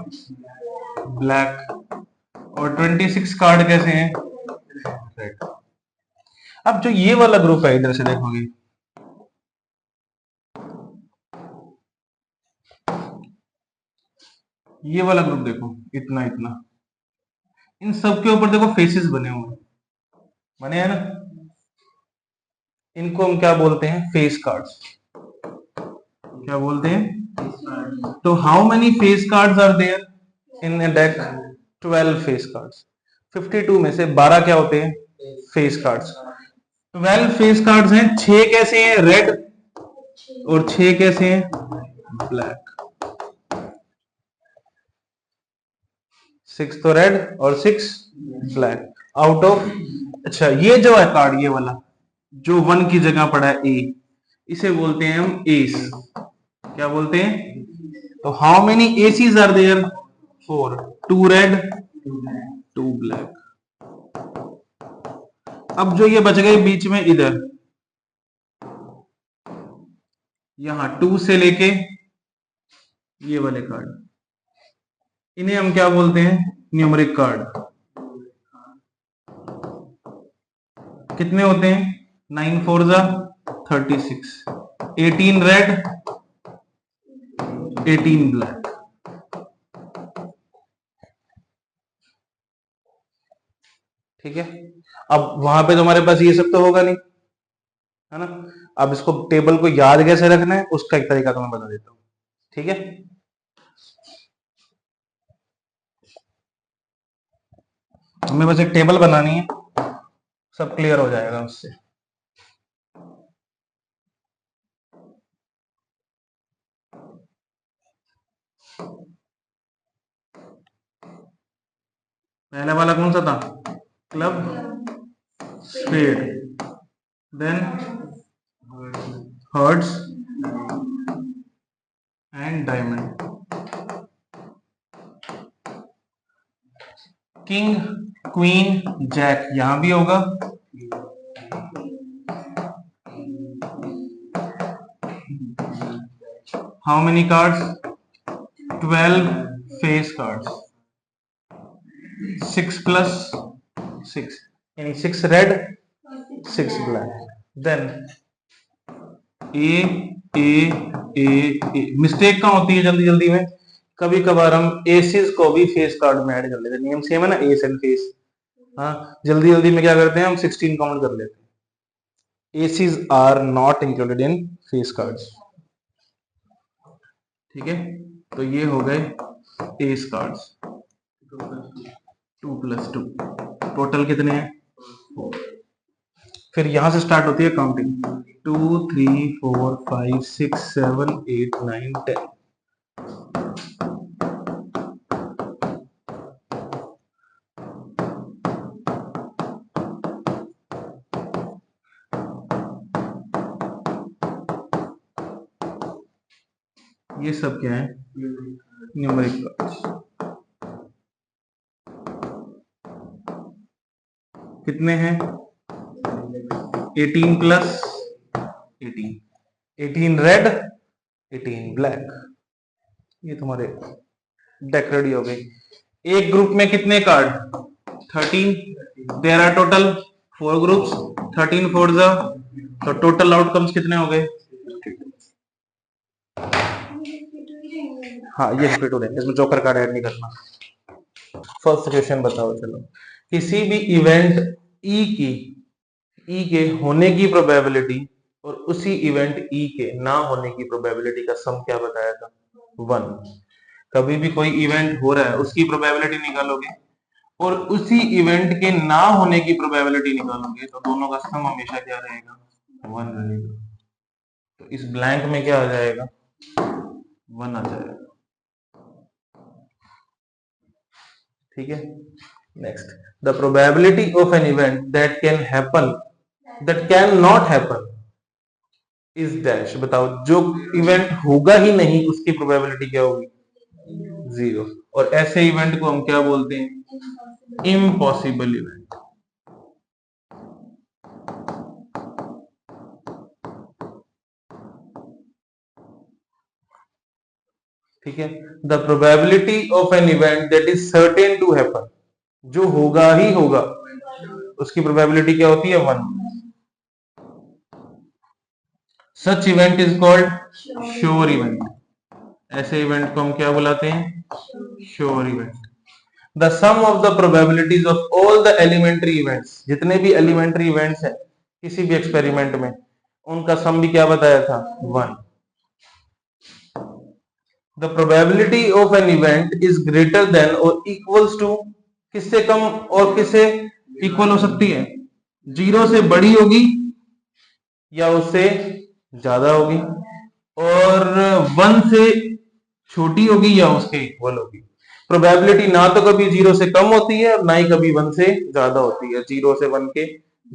A: ब्लैक। और 26 कार्ड कैसे हैं? रेड। अब जो ये वाला ग्रुप है, इधर से देखोगे, ये वाला ग्रुप देखो, इतना इतना, इन सब के ऊपर देखो फेसेस बने हुए हैं, बने हैं ना? इनको हम क्या बोलते हैं? Face cards. क्या बोलते हैं? तो how many face cards are there in a deck? 12 face cards. 52 में से 12 क्या होते हैं? Face cards. 12 फेस कार्ड्स हैं। 6 कैसे हैं? रेड, और 6 कैसे हैं? ब्लैक। 6 तो रेड और 6 ब्लैक। आउट ऑफ, अच्छा ये जो है कार्ड, ये वाला जो 1 की जगह पड़ा है ए, इसे बोलते हैं हम एस। क्या बोलते हैं? तो how many aces are there? 4। 2 red, 2 black. अब जो ये बच गए बीच में, इधर यहां 2 से लेके ये वाले कार्ड, इन्हें हम क्या बोलते हैं? Numeric card. कितने होते हैं? 9 4 जा 36। 18 रेड, 18 ब्लैक। ठीक है, अब वहां पे तुम्हारे पास ये सब तो होगा नहीं, है ना? अब इसको टेबल को याद कैसे रखना है, उसका एक तरीका तो मैं बता देता हूं। ठीक है, हमें बस एक टेबल बनानी है, सब क्लियर हो जाएगा उससे। पहले वाला कौन सा था? Club, spade, then hearts and diamond. King, queen, jack यहां भी होगा। How many cards? 12 face cards. 6 plus 6 यानी 6 red, 6 black. Then A A A A. Mistake कहाँ होती है जल्दी जल्दी में? कभी कभार हम एसिस को भी फेस कार्ड में ऐड कर लेते हैं। नियम सेम है ना, एस एंड फेस। हाँ, जल्दी जल्दी में क्या करते हैं हम? 16 काउंट कर लेते हैं। Aces are not included in face cards. ठीक है, तो ये हो गए एस कार्ड्स। 2 प्लस 2, टोटल कितने हैं? 4। फिर यहां से स्टार्ट होती है काउंटिंग। 2 3 4 5 6 7 8 9 10। ये सब क्या है? Numeric cards. कितने हैं? 18 प्लस 18। 18 red, 18 black. ये तुम्हारे डेक रेडी हो गई। एक ग्रुप में कितने card? 13। There are total 4 groups. 13 four जा, तो टोटल आउटकम्स कितने हो गए? हाँ, ये रिपीट हो रहे हैं, इसमें जोकर कार्ड ऐड नहीं करना। फर्स्ट क्वेश्चन बताओ, चलो। किसी भी इवेंट ई के होने की प्रोबेबिलिटी और उसी इवेंट ई के ना होने की प्रोबेबिलिटी का सम क्या बताया था? 1। कभी भी कोई इवेंट हो रहा है उसकी प्रोबेबिलिटी निकालोगे और उसी इवेंट के ना होने की प्रोबेबिलिटी निकालोगे तो दोनों का सम हमेशा क्या रहेगा, 1 रहेगा। तो इस ब्लैंक में क्या आ जाएगा, 1 आ जाएगा। ठीक है। Next, the probability of an event that cannot happen is dash. बताओ जो इवेंट होगा ही नहीं उसकी प्रोबेबिलिटी क्या होगी, 0। और ऐसे इवेंट को हम क्या बोलते हैं, इम्पॉसिबल इवेंट। ठीक है। The probability of an event that is certain to happen, जो होगा ही होगा उसकी प्रोबेबिलिटी क्या होती है, 1। Such event is called sure event. ऐसे इवेंट को हम क्या बुलाते हैं, sure event. The sum of the probabilities of all the elementary events, जितने भी एलिमेंट्री इवेंट्स हैं किसी भी एक्सपेरिमेंट में, उनका सम भी क्या बताया था, 1। The probability of an event is greater than और इक्वल्स टू, किससे कम और किससे इक्वल हो सकती है, 0 से बड़ी होगी या उससे ज्यादा होगी, और 1 से छोटी होगी या उसके इक्वल होगी। प्रोबेबिलिटी ना तो कभी 0 से कम होती है और ना ही कभी 1 से ज्यादा होती है, 0 से 1 के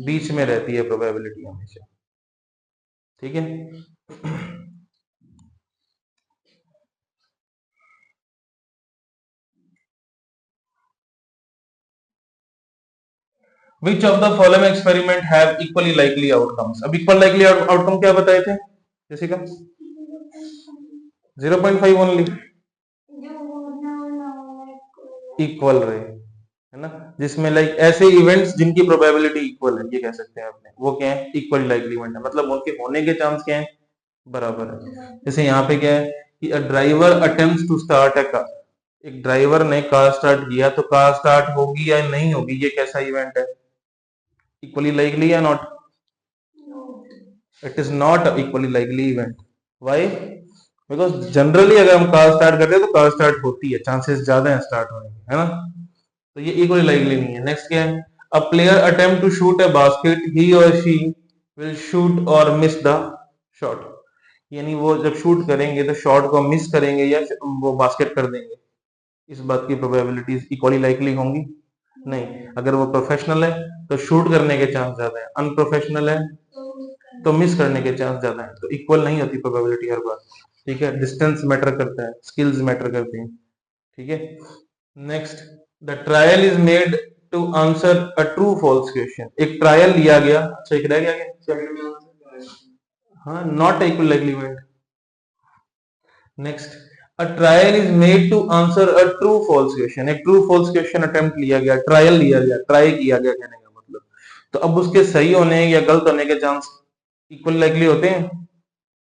A: बीच में रहती है प्रोबेबिलिटी हमेशा। ठीक है। Which of the following experiment have equally likely outcomes? अब equal likely outcome क्या बताए थे जैसिका, 0.5 ओनली इक्वल रहे, है ना, जिसमें लाइक ऐसे इवेंट्स जिनकी प्रोबेबिलिटी इक्वल है, ये कह सकते हैं आपने, वो क्या है, इक्वल लाइकली इवेंट है, मतलब उनके होने के चांस क्या है, बराबर है। जैसे यहाँ पे क्या है कि a driver attempts to start a car, एक ड्राइवर ने कार स्टार्ट किया तो कार स्टार्ट होगी या नहीं होगी, ये कैसा इवेंट है, equally likely or not? No. It is not a equally likely event. Why? Because generally अगर हम कार स्टार्ट करते हैं तो कार स्टार्ट होती है, चांसेस ज्यादा है स्टार्ट होने के, है ना, तो ये इक्वली लाइकली नहीं है। नेक्स्ट क्या है, a player attempt to shoot a basket, he or she will shoot or miss the shot, यानी वो जब शूट करेंगे तो शॉट को मिस करेंगे या वो बास्केट कर देंगे, इस बात की प्रोबेबिलिटीज इक्वली लाइकली होंगी नहीं। अगर वो प्रोफेशनल है तो शूट करने के चांस ज्यादा है, अनप्रोफेशनल है तो मिस करने के चांस ज्यादा है, तो इक्वल नहीं होती प्रोबेबिलिटी हर बार। ठीक है, डिस्टेंस मैटर करता है, स्किल्स मैटर करती हैं। ठीक है। Next, the trial is made to answer a true false question, एक ट्रायल लिया गया, अच्छा एक रह गया, हाँ, not equal likely event. Next, a trial is made to answer a true false question, एक ट्रू फॉल्स क्वेश्चन अटेम्प्ट लिया गया, ट्रायल लिया गया, ट्राई किया गया कहने का मतलब, तो अब उसके सही होने या गलत होने के चांस इक्वल लाइकली होते हैं,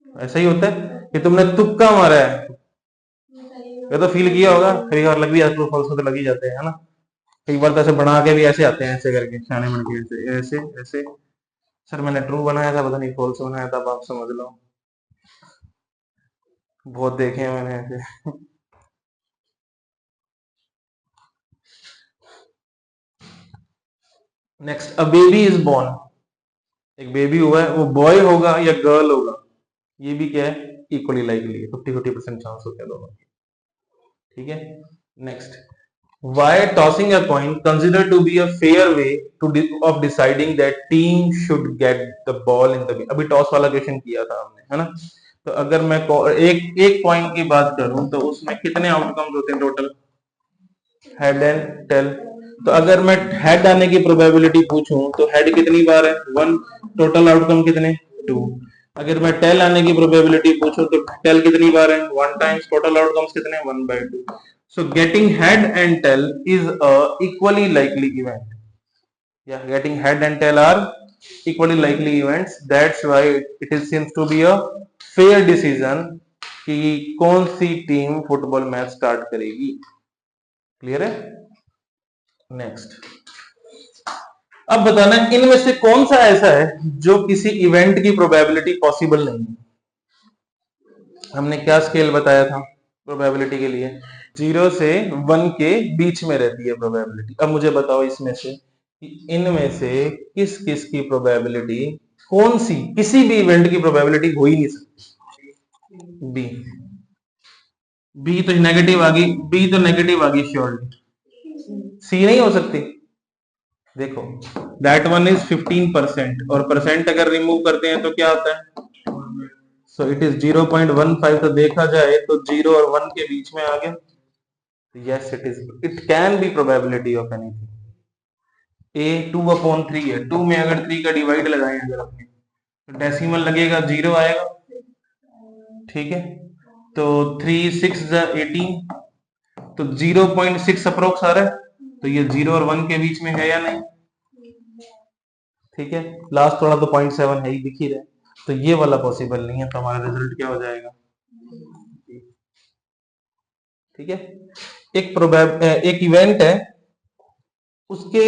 A: ऐसा ही होता है कि तुमने तुक्का मारा है, ये तो फील किया होगा, कई बार लग भी जाता है, ट्रू फॉल्स में तो लग ही जाते हैं, है ना, कई बार तो ऐसे बना के भी ऐसे आते हैं, ऐसे करके शाने बन के ऐसे ऐसे ऐसे, सर मैंने ट्रू बनाया था, पता नहीं फॉल्स बनाया था, अब आप समझ लो, बहुत देखे हैं मैंने ऐसे। Next, a baby is born, एक बेबी हुआ है, वो बॉय होगा या गर्ल होगा, ये भी क्या है, इक्वली लाइकली है, 50-50% चांस होते हैं दोनों। ठीक है। Next, why tossing a coin consider to be a fair way to of deciding that team should get the ball in the game, अभी टॉस वाला क्वेश्चन किया था हमने, है ना, तो अगर मैं एक कॉइन की बात करूं तो उसमें कितने आउटकम्स होते हैं टोटल, हेड एंड टेल, तो अगर मैं हेड आने की प्रोबेबिलिटी पूछूं तो हेड कितनी बार है, 1, टोटल आउटकम कितने, 2। अगर मैं टेल आने की प्रोबेबिलिटी पूछूं तो टेल कितनी बार है, 1 टाइम्स, टोटल आउटकम्स कितने, 1/2। So getting head and tail is a equally likely event, या getting head and tail are equally likely events, that's why it is seems to be a fair decision कि कौन सी टीम फुटबॉल मैच स्टार्ट करेगी। क्लियर है। नेक्स्ट, अब बताना इनमें से कौन सा ऐसा है जो किसी इवेंट की प्रोबेबिलिटी पॉसिबल नहीं है। हमने क्या स्केल बताया था, प्रोबेबिलिटी के लिए 0 से 1 के बीच में रहती है प्रोबेबिलिटी। अब मुझे बताओ इसमें से कि इनमें से किस किस की प्रोबेबिलिटी, कौन सी, किसी भी इवेंट की प्रोबेबिलिटी हो ही नहीं सकती। बी, बी तो नेगेटिव आ गई, बी तो नेगेटिव आ गई श्योरली। सी नहीं हो सकती। देखो दैट वन इज 15% और परसेंट अगर रिमूव करते हैं तो क्या आता है, सो इट इज 0.15। तो देखा जाए तो 0 और 1 के बीच में आ गया। Yes it is, it can be probability of anything. A 2/3 है, 2 में अगर 3 का डिवाइड लगाए अगर अपने तो डेसिमल लगेगा, 0 आएगा। ठीक है, तो 3 6 18, तो 0.6 अप्रोक्स आ रहा है। तो ये 0 और 1 के बीच में है या नहीं। ठीक है, लास्ट थोड़ा तो 0.7 है ही, दिख ही रहा है। तो ये वाला पॉसिबल नहीं है, तो हमारा रिजल्ट क्या हो जाएगा। ठीक है, एक इवेंट है, उसके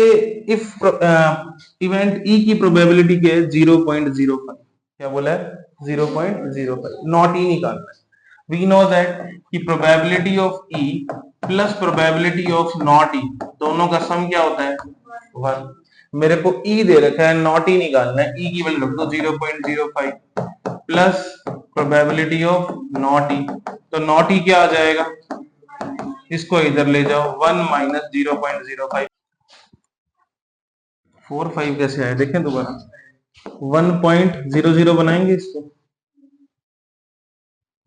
A: इफ इवेंट ई की प्रोबेबिलिटी के 0.05, क्या बोला है 0.05, नॉट ई निकालना है। वी नो दैट कि probability of E plus probability of not E, दोनों का सम क्या होता है 1। मेरे को ई दे रखा है, नॉट ई निकालना है, ई की वैल्यू रख दो 0.05 प्लस प्रोबेबिलिटी ऑफ नॉट ई, तो नॉट ई क्या आ जाएगा, इसको इधर ले जाओ 1 माइनस 0.05। 45 कैसे आए देखें दोबारा, 1.00 बनाएंगे इसको,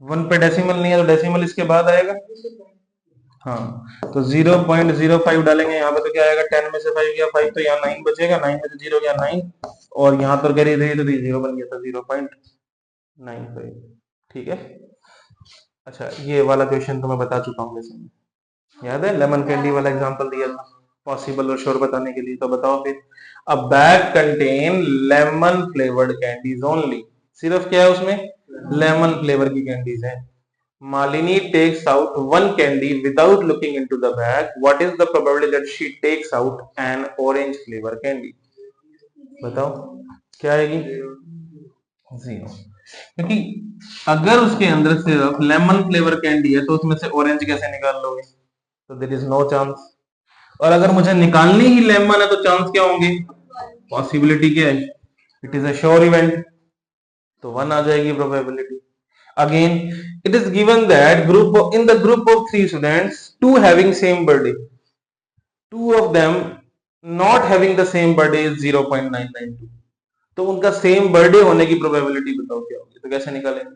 A: 1 पे डेसिमल नहीं है तो डेसिमल इसके बाद आएगा। हाँ, तो 0.05 डालेंगे यहाँ पे तो क्या आएगा, 10 में से 5 गया 5, तो यहाँ 9 बचेगा, 9 में से 0 गया 9, और यहाँ पर कैरी रही तो 0 बन गया था 0.95। ठीक है, अच्छा ये वाला क्वेश्चन तो मैं बता चुका हूँ वैसे, याद है लेमन कैंडी वाला एग्जांपल दिया था पॉसिबल और श्योर बताने के लिए। तो बताओ फिर, a bag contain lemon flavoured candies only, सिर्फ क्या है उसमें लेमन फ्लेवर की कैंडीज है। Malini takes out one candy without looking into the bag, what is the probability that she takes out an orange flavour candy. बताओ क्या आएगी, 0, क्योंकि अगर उसके अंदर सिर्फ लेमन फ्लेवर कैंडी है तो उसमें से ऑरेंज कैसे निकाल लोगे, तो देयर इज नो चांस। और अगर मुझे निकालनी ही लेमन है तो चांस क्या होंगे, पॉसिबिलिटी क्या है, it is a sure event, तो 1 आ जाएगी probability. Again it is given that group in the group of 3 students, 2 having same birthday, 2 of them not having the same birthday is 0.992, तो उनका सेम बर्थडे होने की प्रोबेबिलिटी बताओ क्या होगी। तो कैसे निकालेंगे,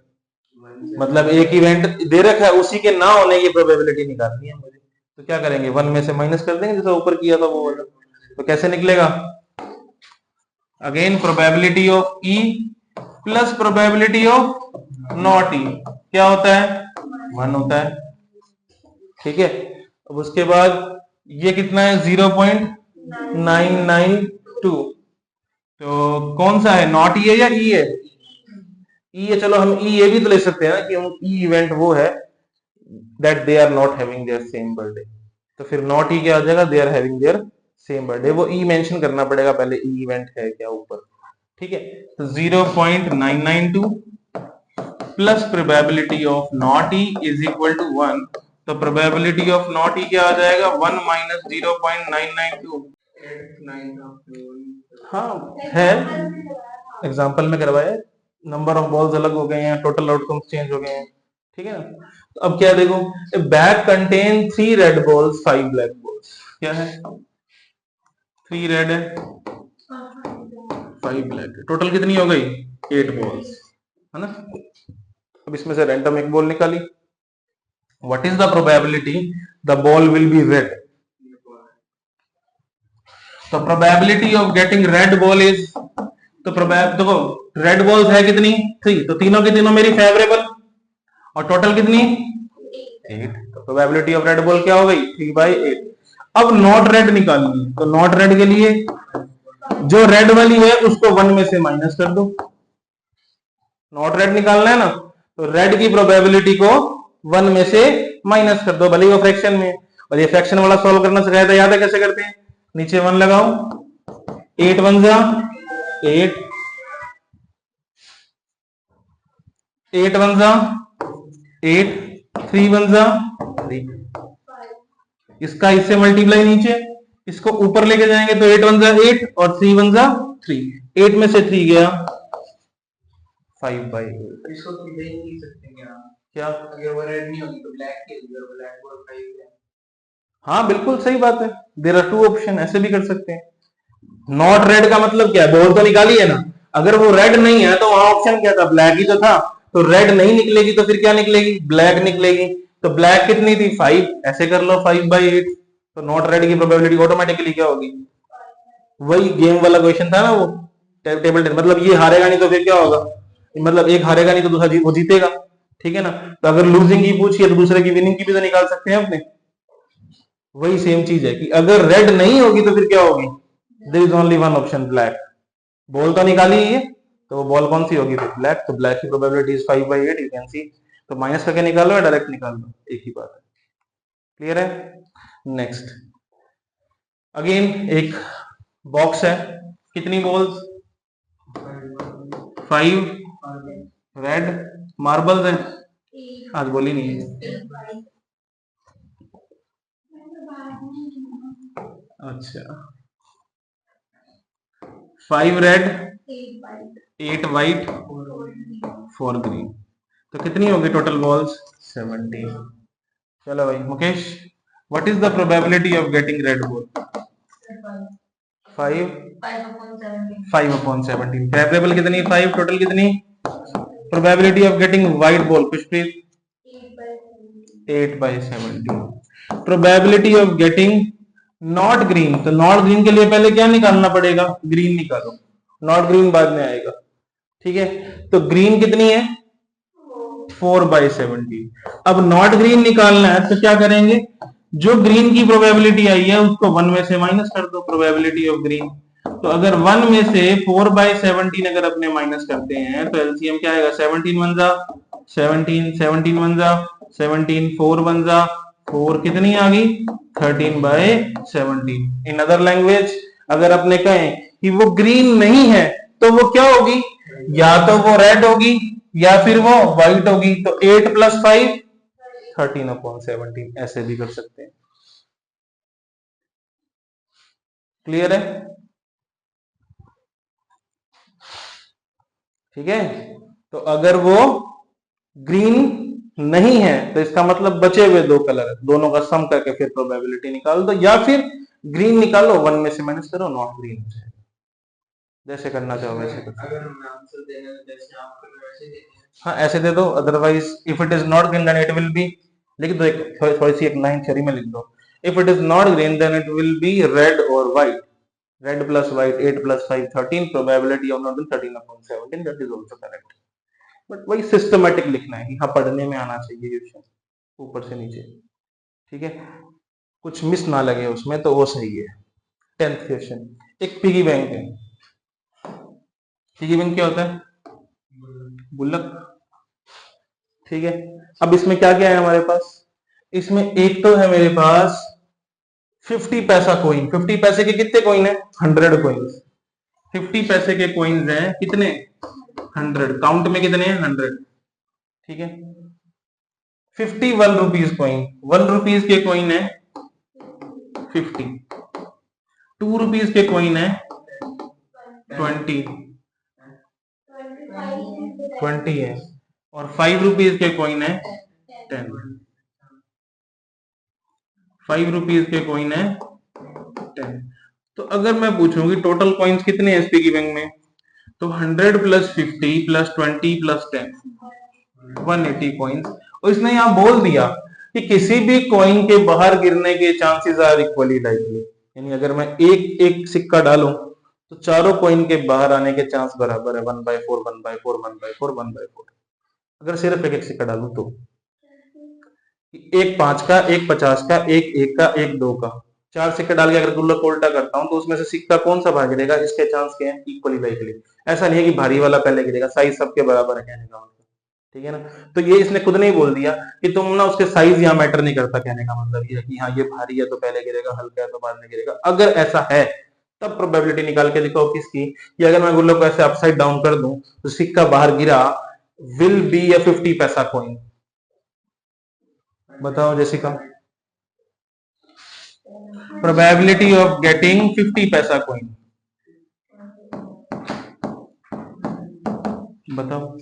A: मतलब एक इवेंट दे रखा है उसी के ना होने की प्रोबेबिलिटी निकालनी है मुझे, तो क्या करेंगे 1 में से माइनस कर देंगे जैसा ऊपर किया था वो वाला। तो कैसे निकलेगा, again probability of E plus probability of not E क्या होता है 1 होता है। ठीक है, अब उसके बाद ये कितना है 0.992, तो कौन सा है, नॉट ई है या ई है, ई है। चलो हम ई ये भी तो ले सकते हैं ना कि ई इवेंट वो है that they are not having their same birthday, तो फिर नॉट ई क्या आ जाएगा, they are having their same birthday, वो ई मेंशन करना पड़ेगा पहले, ई इवेंट है क्या ऊपर। ठीक है, तो 0.992 plus probability of not E is equal to 1, तो प्रोबेबिलिटी ऑफ नॉट ई क्या आ जाएगा 1 माइनस 0.992। हाँ है, एग्जाम्पल में करवाया, नंबर ऑफ बॉल्स अलग हो गए हैं, टोटल आउटकम्स चेंज हो गए हैं। ठीक है ना, तो अब क्या देखो, bag contain 3 red balls 5 black balls, क्या है 3 रेड है 5 ब्लैक है, टोटल कितनी हो गई 8 बॉल्स, है ना। अब इसमें से रैंडम एक बॉल निकाली, what is the probability the ball will be red, तो probability of getting red ball is, तो देखो रेड बॉल्स है कितनी 3, तो तीनों की तीनों मेरी फेवरेबल, और टोटल कितनी 8, तो प्रोबेबिलिटी ऑफ रेड बॉल क्या हो गई 3/8। अब नॉट रेड निकालनी है, तो नॉट रेड के लिए जो रेड वाली है उसको 1 में से माइनस कर दो, नॉट रेड निकालना है ना, तो रेड की प्रोबेबिलिटी को 1 में से माइनस कर दो, भले ही वो फ्रैक्शन में। और ये फ्रैक्शन वाला सॉल्व करना सिखाया था, याद है कैसे करते हैं, नीचे 1 लगाओ, 8 1 जा 8, 8 1 जा 8, 3 वन जा 3, इसका इससे मल्टीप्लाई नीचे, इसको ऊपर लेके जाएंगे तो 8 वन जा 8 और 3 वन जा 3, 8 में से 3 गया 5/8।
B: इसको तो नहीं लिख सकते
A: क्या
B: अगर वो रेड नहीं होगी तो ब्लैक के लिए ब्लैक बोर्ड 5 है।
A: हाँ बिल्कुल सही बात है, देयर आर 2 ऑप्शन, ऐसे भी कर सकते हैं। नॉट रेड का मतलब क्या है, बॉल तो निकाली है ना, अगर वो रेड नहीं है तो वहां ऑप्शन क्या था, ब्लैक ही तो था, तो रेड नहीं निकलेगी तो फिर क्या निकलेगी, ब्लैक निकलेगी। तो ब्लैक कितनी थी 5, ऐसे कर लो 5/8, तो नॉट रेड की प्रोबेबिलिटी ऑटोमेटिकली क्या होगी, वही गेम वाला क्वेश्चन था ना वो, टेबल टेन, मतलब ये हारेगा नहीं तो फिर क्या होगा, मतलब एक हारेगा नहीं तो दूसरा वो जीतेगा, ठीक है ना। तो अगर लूजिंग की पूछी है तो दूसरे की विनिंग की भी तो निकाल सकते हैं अपने, वही सेम चीज है कि अगर रेड नहीं होगी तो फिर क्या होगी, there is only one option black, ball तो निकाली ही है तो वो बॉल कौन सी होगी फिर ब्लैक, तो ब्लैक की probability is 5/8, you can see. तो माइनस करके निकालो या डायरेक्ट निकाल लो, एक ही बात है, क्लियर है। नेक्स्ट अगेन एक बॉक्स है, कितनी बॉल्स, 5 रेड मार्बल्स है, आज बोली नहीं है, अच्छा 5 रेड 8 वाइट 4 ग्रीन, तो कितनी होगी टोटल बॉल्स 17। चलो भाई Mukesh, what is the probability of getting red ball, 5/17, preferable कितनी 5, टोटल कितनी, probability of getting white ball कुछ please 8/17, probability of getting not green, तो नॉट ग्रीन के लिए पहले क्या निकालना पड़ेगा, ग्रीन निकालो, नॉट ग्रीन बाद में आएगा, ठीक है। तो ग्रीन कितनी है 4/17, अब नॉट ग्रीन निकालना है तो क्या करेंगे, जो ग्रीन की प्रोबेबिलिटी आई है उसको 1 में से माइनस कर दो, प्रोबेबिलिटी ऑफ ग्रीन, तो अगर 1 में से 4/17 अगर अपने माइनस करते हैं तो एलसीएम क्या आएगा, 17 वन जा 17, 17 वन जा 17, 4 वन जा 4, कितनी आ गई 13/17। इन अदर लैंग्वेज अगर अपने कहें कि वो ग्रीन नहीं है तो वो क्या होगी, या तो वो रेड होगी या फिर वो व्हाइट होगी, तो 8 + 5 13/17, ऐसे भी कर सकते हैं, क्लियर है, ठीक है। तो अगर वो ग्रीन नहीं है तो इसका मतलब बचे हुए 2 कलर, दोनों का सम करके फिर प्रोबेबिलिटी निकाल दो, या फिर ग्रीन निकालो 1 में से माइनस करो, नॉट ग्रीन हो जाएगा, जैसे करना चाहो वैसे करो।
B: अगर हमें आंसर देना है जैसे आपको वैसे देना है,
A: हाँ ऐसे दे दो, otherwise if it is not green then it will be, लिख दो एक थोड़ी सी एक लाइन थ्योरी में लिख दो, if it is not green then it will be red और white, red + white 8 + 5 13, probability of not green 13/17, that is also correct, but वही सिस्टमैटिक लिखना है, यहाँ पढ़ने में आना चाहिए क्वेश्चन ऊपर से नीचे, ठीक है, कुछ मिस ना लगे उसमें तो वो सही है। 10th क्वेश्चन, एक पिगी बैंक है, पिगी बैंक क्या होता है, गुल्लक, ठीक है। अब इसमें क्या क्या है हमारे पास, इसमें एक तो है मेरे पास 50 पैसा कॉइन, 50 पैसे के कितने कॉइन है 100 कॉइन्स, 50 पैसे के कॉइन्स हैं कितने 100, काउंट में कितने हैं 100, ठीक है। 51 रुपीज कॉइन, 1 रुपीज के कॉइन है 50, 2 रुपीज के कॉइन है 20 है, और 5 रुपीज के कॉइन है 10, 5 रुपीज के कॉइन है 10। तो अगर मैं पूछूं कि टोटल कॉइन्स कितने हैं पिगी बैंक में, तो 100 + 50 + 20 + 10 180 कॉइन्स, और इसने यहां बोल दिया कि किसी भी कॉइन के बाहर गिरने के चांसेस आर इक्वली लाइकली, यानी अगर मैं एक एक सिक्का डालूं तो चारों कॉइन के बाहर आने के चांस बराबर है 1/4 1/4 1/4 1/4, अगर सिर्फ एक एक सिक्का डालूं तो एक 5 का, एक 50 का, एक 1 का, एक 2 का, 4 सिक्के डाल के अगर गुल्लक को उल्टा करता हूं तो उसमें से सिक्का कौन सा बाहर गिरेगा, इसके चांस क्या है इक्वली लाइकली, ऐसा नहीं है कि भारी वाला पहले गिरेगा, साइज सबके बराबर है कहने का मतलब, ठीक है ना। तो ये इसने खुद नहीं बोल दिया कि तुम ना उसके साइज यहाँ मैटर नहीं करता, कहने का मतलब ये है कि हाँ ये भारी है तो पहले गिरेगा, हल्का है तो बाद में गिरेगा, अगर ऐसा है तब प्रोबेबिलिटी निकाल के दिखाओ किसकी, कि अगर मैं गुल्लक को ऐसे अपसाइड डाउन कर दूं तो सिक्का बाहर गिरा विल बी a 50 पैसा कॉइन, बताओ जेसिका। प्रोबेबिलिटी ऑफ गेटिंग 50 पैसा कॉइन, बताओ।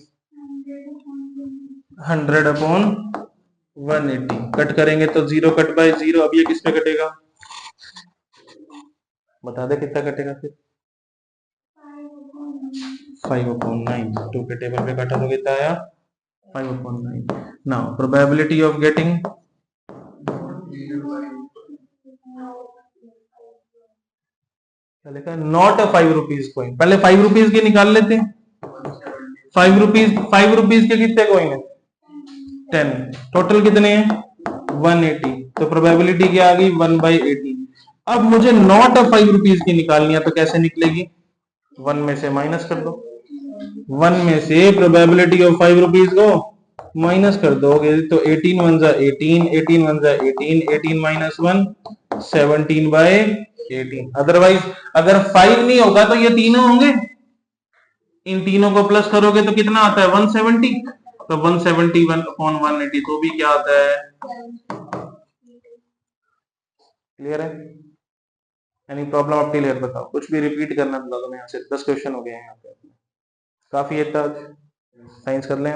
A: 100/180 कट करेंगे तो 0 कट बाय 0। अब ये किस पे कटेगा, बता दे कितना कटेगा फिर। 5/9। 2 के टेबल पे काटा तो कितना आया, 5/9। नाउ प्रोबेबिलिटी ऑफ गेटिंग, क्या लिखा है, नॉट अ 5 रुपीज कॉइन। पहले 5 रुपीज के निकाल लेते हैं। 5 रुपीज के कितने कॉइन है, 10। टोटल कितने हैं, 180। तो प्रोबेबिलिटी क्या आ गई, 1/18। अब मुझे नॉट 5 रुपीज की निकालनी है, तो कैसे निकलेगी, 1 में से माइनस कर दो। 1 में से प्रोबेबिलिटी ऑफ 5 रुपीज को माइनस कर दोगे तो 18 1 जा 18, 18 1 जा 18, 18 माइनस 1 17/18। अदरवाइज अगर 5 नहीं होगा तो ये तीनों होंगे, इन तीनों को प्लस करोगे तो कितना आता है, 170। तो 171/180 तो भी क्या आता है, क्लियर है। Any problem up till here, बताओ। कुछ भी रिपीट करना बता दो। यहाँ से 10 क्वेश्चन हो गए हैं यहाँ पे, काफी है तक। साइंस कर लें,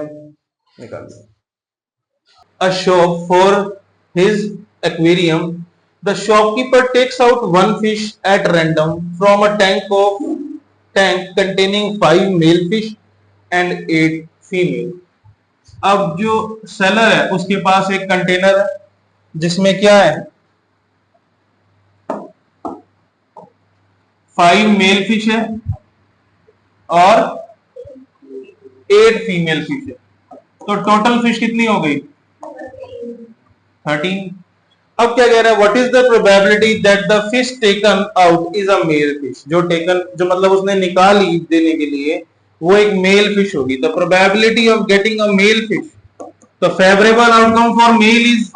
A: निकाल लो। A shop for his aquarium, the shopkeeper takes out one fish at random from a tank containing 5 male fish and 8 female। अब जो सेलर है उसके पास एक कंटेनर है जिसमें क्या है, 5 मेल फिश है और 8 फीमेल फिश है। तो टोटल फिश कितनी हो गई, 13। अब क्या कह रहा है, what is the probability that the fish taken out is a male fish. जो मतलब उसने निकाली देने के लिए वो एक मेल फिश होगी। तो probability of getting a male fish, तो favourable outcome for male is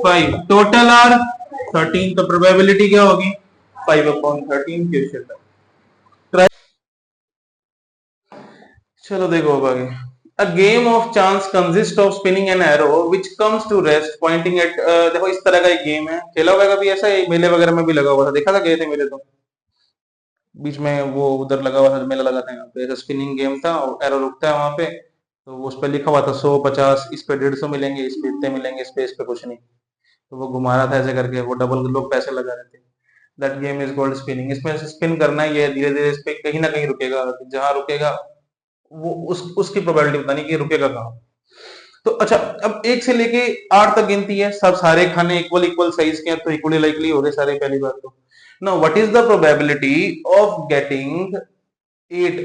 A: 5, total are 13। तो प्रोबेबिलिटी क्या होगी, 5/13। क्वेश्चन। चलो देखो अब आगे। A game of chance consists of spinning an arrow which comes to rest pointing at देखो इस तरह का एक गेम है, खेला होगा कभी ऐसा, मेले वगैरह में भी लगा हुआ था, देखा था, गए थे मेले तो। बीच में वो उधर लगा हुआ था, मेला लगा था यहाँ पे, ऐसा स्पिनिंग गेम था, एरो रुकता है वहां पे, तो उस पर लिखा हुआ था 100 50, इस पे 150 मिलेंगे, इस पे इतने मिलेंगे, इस पे कुछ नहीं। तो वो घुमा रहा था ऐसे करके, वो डबल लोग पैसे लगा रहे थे। That game is called spinning. इसमें स्पिन करना ही है, धीरे धीरे इस पे कहीं ना कहीं रुकेगा, जहां रुकेगा वो उसकी प्रोबेबिलिटी बतानी कि रुकेगा कहाँ। तो अच्छा, अब 1 से लेके 8 तक गिनती है, सब सारे खाने इक्वल इक्वल साइज के हैं तो इक्वली लाइकली हो गए सारे, पहली बात तो। Now what is the probability of getting 8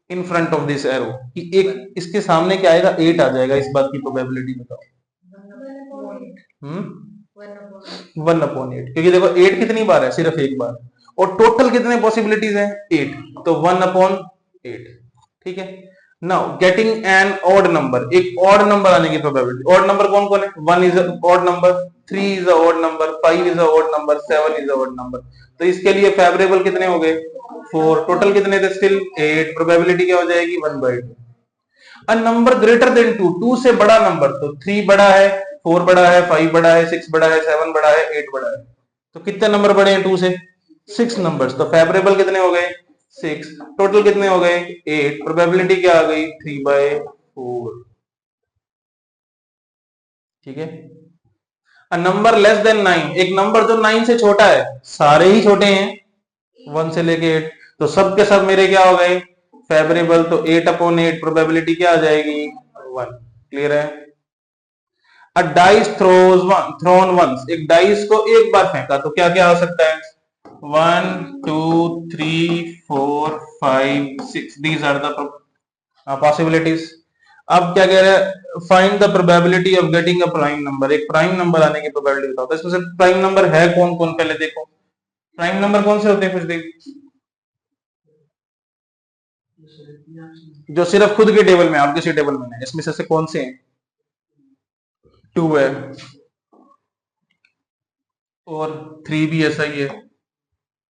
A: in front of this arrow, कि एक इसके सामने क्या आएगा, 8 आ जाएगा, इस बात की प्रोबेबिलिटी बताओ। 1/8, क्योंकि देखो 8 कितनी बार है, सिर्फ एक बार, और टोटल कितने पॉसिबिलिटीज हैं, 8, तो 1/8। ठीक है। Now getting an odd number, एक ऑड नंबर आने की प्रोबेबिलिटी। ऑड नंबर कौन कौन है, 1 is odd number, 3 is odd number, 5 is odd number, 7 is odd number. तो इसके लिए फेवरेबल कितने हो गए, 4, टोटल कितने थे, स्टिल 8। प्रोबेबिलिटी क्या हो जाएगी, 1/2। अ नंबर ग्रेटर देन 2, 2 से बड़ा नंबर, तो 3 बड़ा है, 4 बड़ा है, 5 बड़ा है, 6 बड़ा है, 7 बड़ा है, 8 बड़ा है। तो कितने नंबर बड़े हैं 2 से, 6 नंबर्स। तो फेवरेबल कितने हो गए, 6। टोटल कितने हो गए, 8। प्रोबेबिलिटी क्या आ गई, 3/4। ठीक है। अ नंबर लेस देन 9, एक नंबर जो 9 से छोटा है, सारे ही छोटे हैं 1 से लेके 8, तो सब के सब मेरे क्या हो गए, फेवरेबल। तो 8/8 प्रोबेबिलिटी क्या आ जाएगी, 1। क्लियर है। अ डाइस थ्रोन वंस, एक डाइस को एक बार फेंका तो क्या क्या आ सकता है, 1 2 3 4 5 6, दीज आर द पॉसिबिलिटीज। अब क्या कह रहे हैं, find the probability of getting a prime number, एक प्राइम नंबर आने की प्रोबेबिलिटी बताओ। तो इसमें से प्राइम नंबर है कौन कौन, पहले देखो प्राइम नंबर कौन से होते हैं, कुछ देख, जो सिर्फ खुद के टेबल में, आप किसी टेबल में नहीं, इसमें से कौन से हैं, 2 है, और 3 भी ऐसा ही है,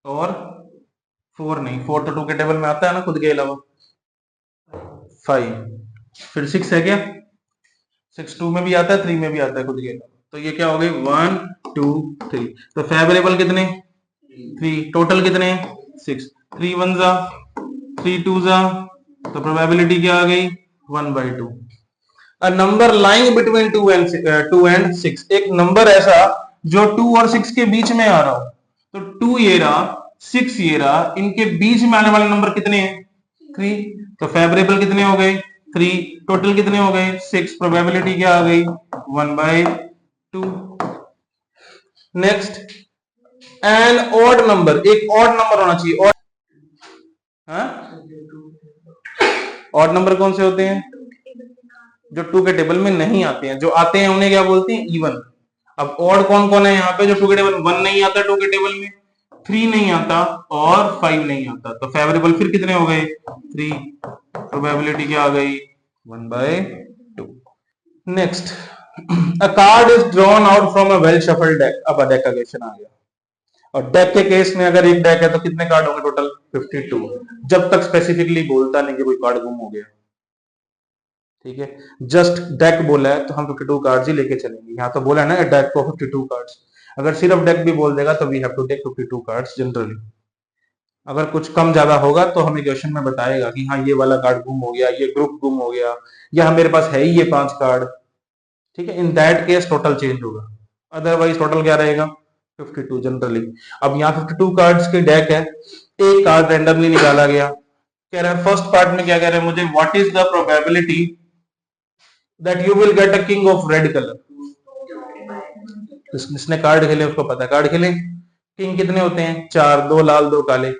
A: और 4 नहीं, 4 तो 2 के टेबल में आता है ना खुद के अलावा। 5, फिर 6 है क्या, 6 2 में भी आता है, 3 में भी आता है खुद के अलावा। तो ये क्या हो गई 1 2 3। तो फेवरेबल कितने 3, टोटल कितने 6, 3 1 जा 3 2 जा, तो प्रोबेबिलिटी क्या आ गई 1/2। A number lying between 2 and 6, एक नंबर ऐसा जो 2 और 6 के बीच में आ रहा हो, तो 2 ये रहा 6 ये रहा, इनके बीच में आने वाले नंबर कितने हैं 3, तो फेवरेबल कितने हो गए 3, टोटल कितने हो गए 6, प्रोबेबिलिटी क्या आ गई 1/2। नेक्स्ट, एन ऑड नंबर, एक ऑड नंबर होना चाहिए। ऑड नंबर कौन से होते हैं जो 2 के टेबल में नहीं आते हैं, जो आते हैं उन्हें क्या बोलते हैं इवन। अब ऑड कौन कौन है यहाँ पे जो 2 के टेबल 1 नहीं आता 2 के टेबल में, 3 नहीं आता और 5 नहीं आता, तो फेवरेबल फिर कितने हो गए 3, प्रोबेबिलिटी क्या आ गई 1/2। Next, a card is drawn out from a well shuffled deck. अब डेक का क्वेश्चन आ गया, और डेक के केस में अगर एक डेक है तो कितने कार्ड होंगे टोटल 52, जब तक स्पेसिफिकली बोलता नहीं कि कोई कार्ड गुम हो गया। ठीक है, जस्ट डेक बोला है तो हम 52 कार्ड्स ही लेके चलेंगे। यहाँ तो बोला है ना डेक को 52 कार्ड्स, अगर सिर्फ डेक भी बोल देगा तो we have to take 52 cards generally. अगर कुछ कम ज्यादा होगा तो हमें क्वेश्चन में बताएगा कि हाँ ये वाला कार्ड गुम हो गया, ये ग्रुप गुम हो गया, या मेरे पास है ही ये 5 कार्ड। ठीक है, in that case total change होगा, अदरवाइज टोटल क्या रहेगा 52 जनरली। अब यहाँ 52 कार्ड्स के डेक है, एक कार्ड रेंडमली निकाला गया। कह रहा है फर्स्ट पार्ट में क्या कह रहे हैं मुझे, what is the probability that you will get a king of red colour. जिसने कार्ड खेले उसको पता है, कार्ड खेले किंग कितने होते हैं 4, 2 लाल 2 काले,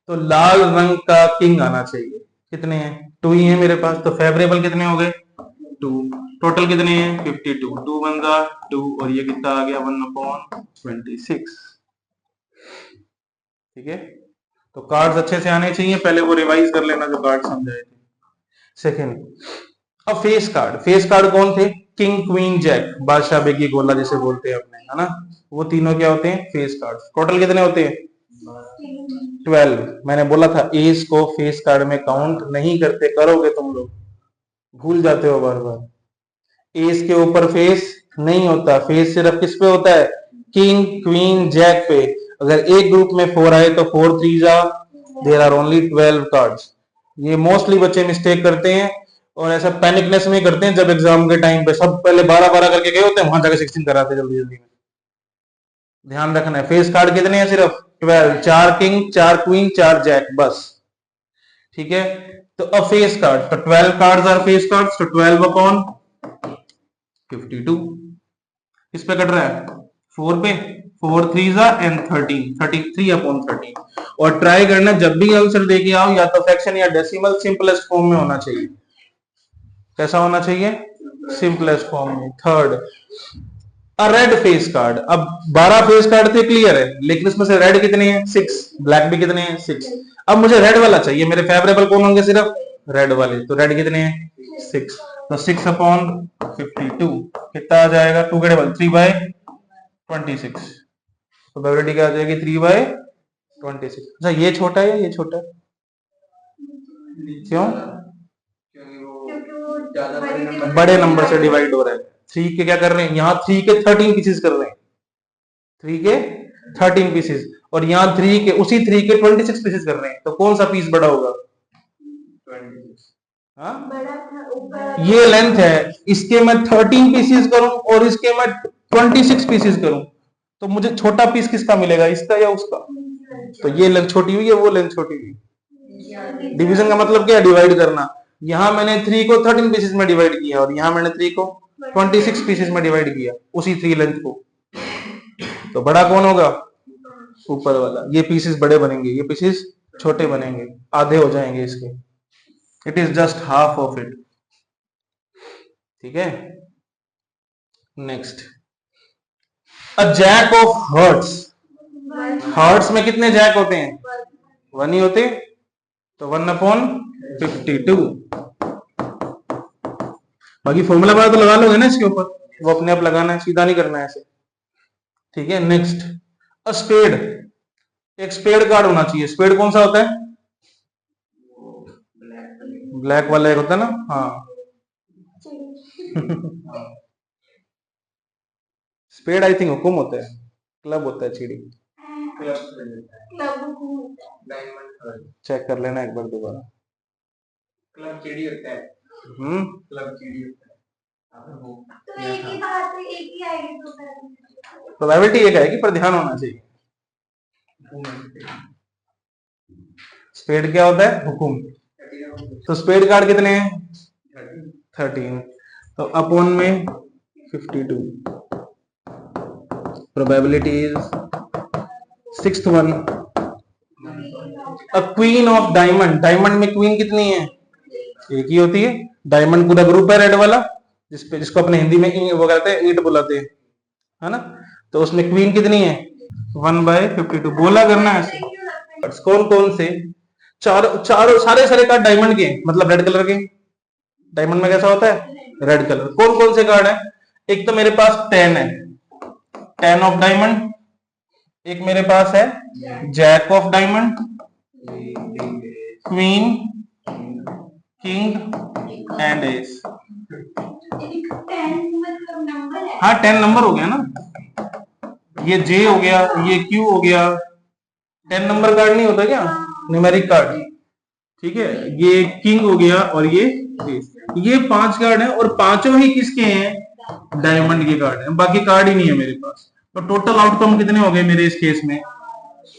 A: तो लाल रंग का किंग आना चाहिए। कितने हैं 2 ही है मेरे पास, तो फेवरेबल कितने हो गए 2, टोटल कितने हैं 52, 2 1 जा 2, और ये कितना आ गया 1/26। ठीक है, तो कार्ड्स अच्छे से आने चाहिए, पहले वो रिवाइज कर लेना जो कार्ड समझाए थे। सेकंड, अब फेस कार्ड, फेस कार्ड कौन थे किंग क्वीन जैक, बादशाह बेगी गोला जिसे बोलते हैं अपने, है ना, वो तीनों क्या होते हैं फेस कार्ड। टोटल कितने होते हैं 12। मैंने बोला था एस को फेस कार्ड में काउंट नहीं करते, करोगे तुम लोग भूल जाते हो बार बार। एस के ऊपर फेस नहीं होता, फेस सिर्फ किस पे होता है किंग क्वीन जैक पे। अगर एक ग्रुप में 4 आए तो 4 3 जा, देयर आर ओनली 12 कार्ड्स। ये मोस्टली बच्चे मिस्टेक करते हैं, और ऐसा पैनिकनेस में करते हैं जब एग्जाम के टाइम पे सब पहले 12 करके गए होते हैं, वहां जाकर 16 कराते जल्दी जल्दी में। ध्यान रखना है फेस कार्ड कितने हैं सिर्फ 12, 4 किंग 4 क्वीन 4 जैक बस। ठीक है, तो अ फेस कार्ड, तो 12 कार्ड्स आर फेस कार्ड्स, तो 12/52 किस पे कट रहा है 4 पे, 4 3 जा एंड 13, 33/13। और ट्राई करना जब भी आंसर देके आओ या तो फ्रैक्शन या डेसिमल सिंपलेस्ट फॉर्म में होना चाहिए। कैसा होना चाहिए सिंपलेस्ट फॉर्म में। थर्ड, अ रेड फेस कार्ड। अब 12 फेस कार्ड थे क्लियर है, लेकिन इसमें से रेड कितने हैं 6, ब्लैक भी कितने हैं 6। अब मुझे रेड वाला चाहिए, मेरे फेवरेबल कौन होंगे सिर्फ रेड वाले, तो रेड कितने हैं 6, तो 6/52 कितना आ जाएगा 2 के टेबल 3/26, तो प्रोबेबिलिटी क्या आ जाएगी 3/26। अच्छा ये छोटा है या ये छोटा है, क्यों बड़े नंबर से डिवाइड हो रहा है। 3 के क्या कर रहे हैं यहाँ 3 के 13 पीसेस कर रहे हैं, 3 के 13 पीसेस, और यहाँ 3 के उसी 3 के 26 पीसेस कर रहे हैं, तो कौन सा पीस बड़ा होगा 26। हाँ ये लेंथ है, इसके मैं 13 पीसेस करूं और इसके मैं 26 पीसेस करूं, तो मुझे छोटा पीस किसका मिलेगा इसका या उसका, तो ये लेंथ छोटी हुई है वो लेंथ छोटी हुई। डिवीजन का मतलब क्या है डिवाइड करना, यहां मैंने 3 को 13 पीसेस में डिवाइड किया और यहां मैंने 3 को 26 पीसेस में डिवाइड किया उसी 3 लेंथ को, तो बड़ा कौन होगा ऊपर वाला। ये पीसेस बड़े बनेंगे, ये पीसेस छोटे बनेंगे, आधे हो जाएंगे इसके, it is just half of it. ठीक है, next, a jack of hearts. Hearts में कितने जैक होते हैं 1 ही होते, तो 1/52। बाकी फॉर्मूला बार तो लगा लोगे ना इसके ऊपर, वो अपने आप लगाना है, सीधा नहीं करना है ऐसे। ठीक है, नेक्स्ट, अ स्पेड। एक स्पेड कार्ड होना चाहिए, स्पेड कौन सा होता है ब्लैक वाला एक होता है ना, हाँ स्पेड आई थिंक हुकुम होता है, क्लब होता है चिड़ी।
B: क्लब डायमंड
A: चेक कर लेना एक बार दोबारा।
B: क्लब चिड़ी होता है। क्लब चिड़ी होता है।
C: तो एक ही बात है, एक ही आएगी तो
A: प्रोबेबिलिटी एक आएगी पर ध्यान होना चाहिए। स्पेड क्या होता है? हुकुम। तो स्पेड कार्ड कितने हैं? 13। तो अपॉन में 52। Probability is 6th one. Queen of diamond, diamond में क्वीन कितनी है? एक ही होती है। डायमंड पूरा ग्रुप है रेड वाला, जिसको अपने हिंदी में वो कहते हैं ईट बुलाते हैं, है ना। तो उसमें क्वीन कितनी है? 1/52। बोला करना ऐसे। कौन कौन से? चारों सारे कार्ड डायमंड के, मतलब रेड कलर के। डायमंड में कैसा होता है? Red colour. कौन कौन से कार्ड है? एक तो मेरे पास 10 है, 10 ऑफ डायमंड। एक मेरे पास है jack of diamond, queen, king and ace.
C: 10 मतलब नंबर है।
A: हाँ 10 नंबर हो गया ना, ये जे हो गया, ये क्यू हो गया। 10 नंबर कार्ड नहीं होता क्या? न्यूमेरिक कार्ड, ठीक है। ये किंग हो गया और ये एस। ये 5 कार्ड है और पांचों ही किसके हैं? डायमंड के कार्ड है, बाकी कार्ड ही नहीं है मेरे पास। तो टोटल आउटकम कितने हो गए मेरे इस केस में?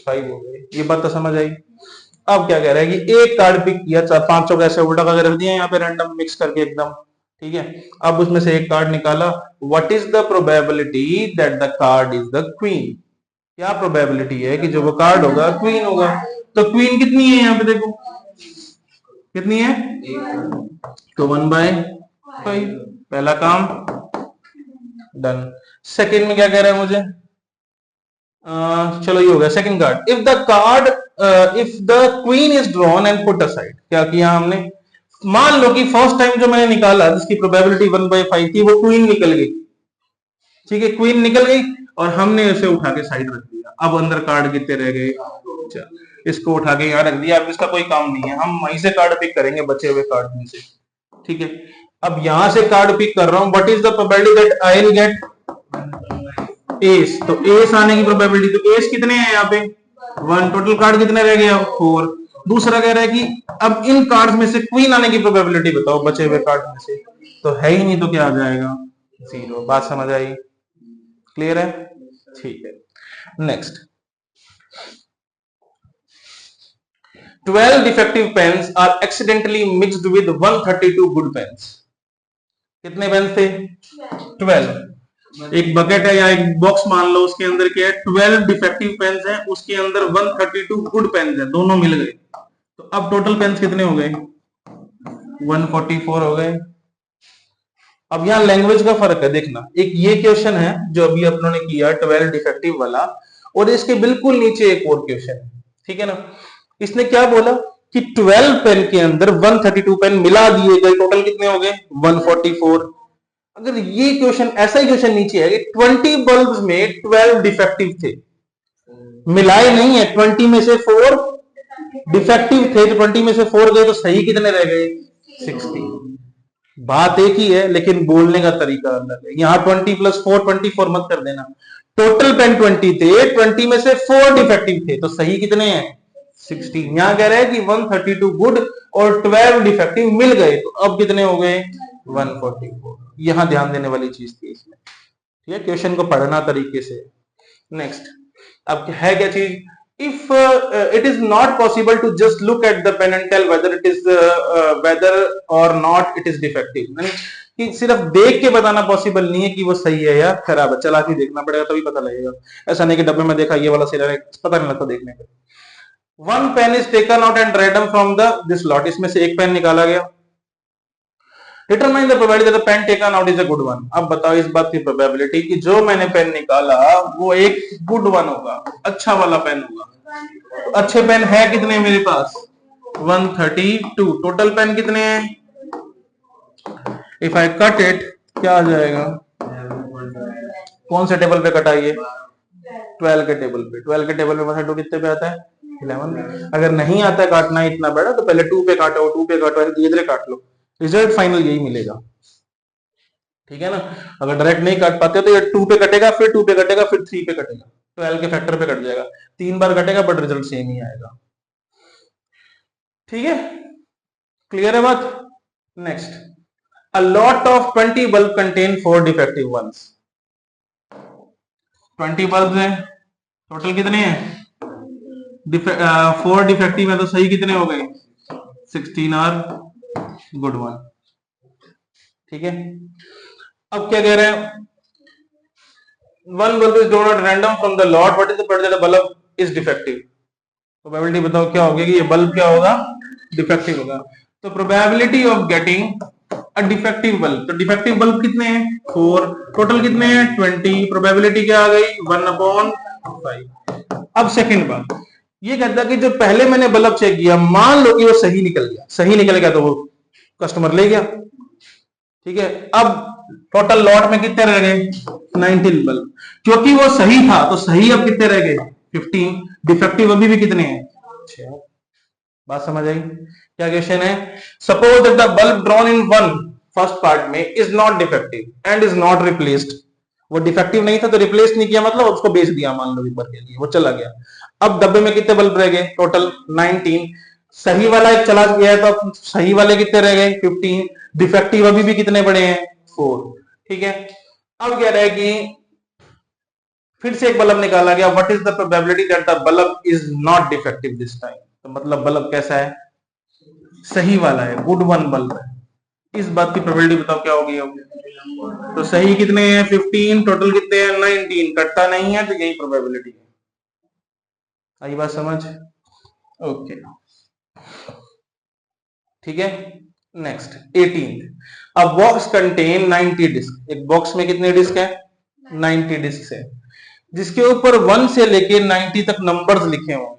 A: 5 हो गए। ये बात तो समझ आई। अब क्या कह रहा है कि एक कार्ड पिक किया, पांचों कैसे उल्टा करके रख दिया यहाँ पे रैंडम मिक्स करके एकदम, ठीक है। अब उसमें से एक कार्ड निकाला। What is the probability that the card is the queen? क्या प्रोबेबिलिटी है कि जो वो कार्ड होगा क्वीन होगा? तो क्वीन कितनी है यहाँ पे देखो, कितनी है? तो 1/5। पहला काम डन। सेकंड में क्या कह रहा है मुझे? चलो ये हो गया second card. If the queen is drawn and put aside. क्या किया हमने? मान लो कि फर्स्ट टाइम जो मैंने निकाला जिसकी प्रोबेबिलिटी 1/5 थी, वो क्वीन निकल गई, ठीक है। क्वीन निकल गई और हमने उसे उठा के साइड रख दिया। अब अंदर कार्ड कितने रह गए? इसको उठा के यहाँ रख दिया। अब इसका कोई काम नहीं है, हम वहीं से कार्ड पिक करेंगे बचे हुए कार्ड में से, ठीक है। अब यहां से कार्ड पिक कर रहा हूं। What is the probability that I will get S? तो एस आने की प्रोबेबिलिटी, तो एस कितने हैं यहाँ पे? 1। टोटल कार्ड कितने रह गए? 4। दूसरा कह रहा है कि अब इन कार्ड्स में से क्वीन आने की प्रोबेबिलिटी बताओ बचे हुए कार्ड में से। तो है ही नहीं, तो क्या आ जाएगा? 0। बात समझ आई? क्लियर है? ठीक है। Next, 12 defective pens are accidentally mixed with 132 good pens. कितने पेन थे? 12। एक बकेट है या एक बॉक्स मान लो, उसके अंदर क्या है? 12 डिफेक्टिव पेन्स हैं, उसके अंदर 132 गुड पेन्स हैं, दोनों मिल गए। तो अब टोटल पेन्स कितने हो गए? 144 हो गए। अब यहां लैंग्वेज का फर्क है, देखना। एक ये क्वेश्चन है जो अभी अपनों ने किया 12 डिफेक्टिव वाला, और इसके बिल्कुल नीचे एक और क्वेश्चन है, ठीक है ना। इसने क्या बोला कि 12 पेन के अंदर 132 पेन मिला दिए गए, टोटल कितने हो गए? 144। अगर ये क्वेश्चन ऐसा ही क्वेश्चन नीचे है कि 20 बल्ब्स में 12 डिफेक्टिव थे, मिलाए नहीं है, 20 में से 4 डिफेक्टिव थे, तो 20 में से 4 गए, तो सही कितने रह गए? 60। बात एक ही है लेकिन बोलने का तरीका अलग है। यहां 20 + 4 24 मत कर देना। टोटल पेन 20 थे, 20 में से 4 डिफेक्टिव थे, तो सही कितने हैं? 60। यहां कह रहा है कि 132 गुड और 12 डिफेक्टिव मिल गए, तो अब कितने हो गए? 144। यहां ध्यान देने वाली चीज थी इसमें, ठीक है। क्वेश्चन को पढ़ना तरीके से। नेक्स्ट, अब है क्या चीज? if it is not possible to just look at the pen and tell whether it is whether or not it is defective, कि सिर्फ देख के बताना पॉसिबल नहीं है कि वो सही है या खराब है, चला के देखना पड़ेगा तभी पता लगेगा। ऐसा नहीं कि डब्बे में देखा ये वाला सही है, पता नहीं लगता देखने का। One pen is taken out and random from the this lot. इसमें से एक पेन निकाला गया। Determine the probability that the pen taken out is a good one. अब बताओ इस बात की प्रोबेबिलिटी कि जो मैंने पेन निकाला वो एक गुड वन होगा, अच्छा वाला पेन होगा। तो अच्छे पेन है कितने मेरे पास? 132। टोटल पेन कितने हैं? इफ आई कट इट, क्या आ जाएगा? कौन से टेबल पे कटाइए? 12 के टेबल पे। 12 के टेबल पे 132 कितने पे आता है? 11। अगर नहीं आता है काटना इतना बड़ा, तो पहले 2 पे काटो, 2 पे काटो, ऐसे धीरे धीरे काट लो, रिजल्ट फाइनल यही मिलेगा। ठीक है ना। अगर डायरेक्ट नहीं काट पाते तो ये 2 पे कटेगा, फिर 2 पे कटेगा, फिर 3 पे कटेगा, 12 के फैक्टर पे कट जाएगा, 3 बार कटेगा बट रिजल्ट सेम ही आएगा। ठीक है, क्लियर है बात। Next, a lot of 20 bulb contain 4 defective ones. 20 bulb हैं, टोटल कितने हैं? 4 डिफेक्टिव है, तो सही कितने हो गए? 16 आर गुड वन। ठीक है, अब क्या कह रहे हैं? One bulb is drawn random from the lot, what is the probability that the bulb is defective? Probability बताओ क्या होगी कि ये बल्ब क्या होगा? डिफेक्टिव होगा। तो probability of getting a defective bulb, तो डिफेक्टिव बल्ब कितने हैं? 4, टोटल कितने हैं? 20, प्रोबेबिलिटी क्या आ गई? 1/5। अब सेकंड बात, ये कहता है कि जो पहले मैंने बल्ब चेक किया, मान लो कि वो सही निकल गया, सही निकल गया तो वो कस्टमर ले गया। ठीक है, अब टोटल लॉट में कितने रह गए? 19 बल्ब। क्योंकि वो सही था तो सही अब कितने रह गए? 15। डिफेक्टिव अभी भी कितने हैं? 6। बात समझ आई? क्या क्वेश्चन है? Suppose that the bulb drawn in one first part में is not defective and is not replaced. वो डिफेक्टिव नहीं था तो रिप्लेस नहीं किया, मतलब उसको बेच दिया मान लो वीपर के लिए, वो चला गया। अब डब्बे में कितने बल्ब रह गए? टोटल 19। सही वाला एक चला गया है तो अब सही वाले कितने रह गए? 15। डिफेक्टिव अभी भी कितने पड़े हैं? 4। ठीक है, अब कह रहा है कि फिर से एक बल्ब निकाला गया, what is the probability that the bulb is not defective this time? तो मतलब बल्ब कैसा है? सही वाला है, गुड वन बल्ब है। इस बात की प्रोबेबिलिटी बताओ क्या होगी? तो सही कितने हैं? 15, टोटल कितने हैं? 19, कटता नहीं है तो यही प्रोबेबिलिटी है। आई बात समझ? ओके, ठीक है। Next 18, a box contain 90 disc. एक बॉक्स में कितने डिस्क है? 90 डिस्क है, जिसके ऊपर 1 से लेके 90 तक नंबर्स लिखे हुए हैं।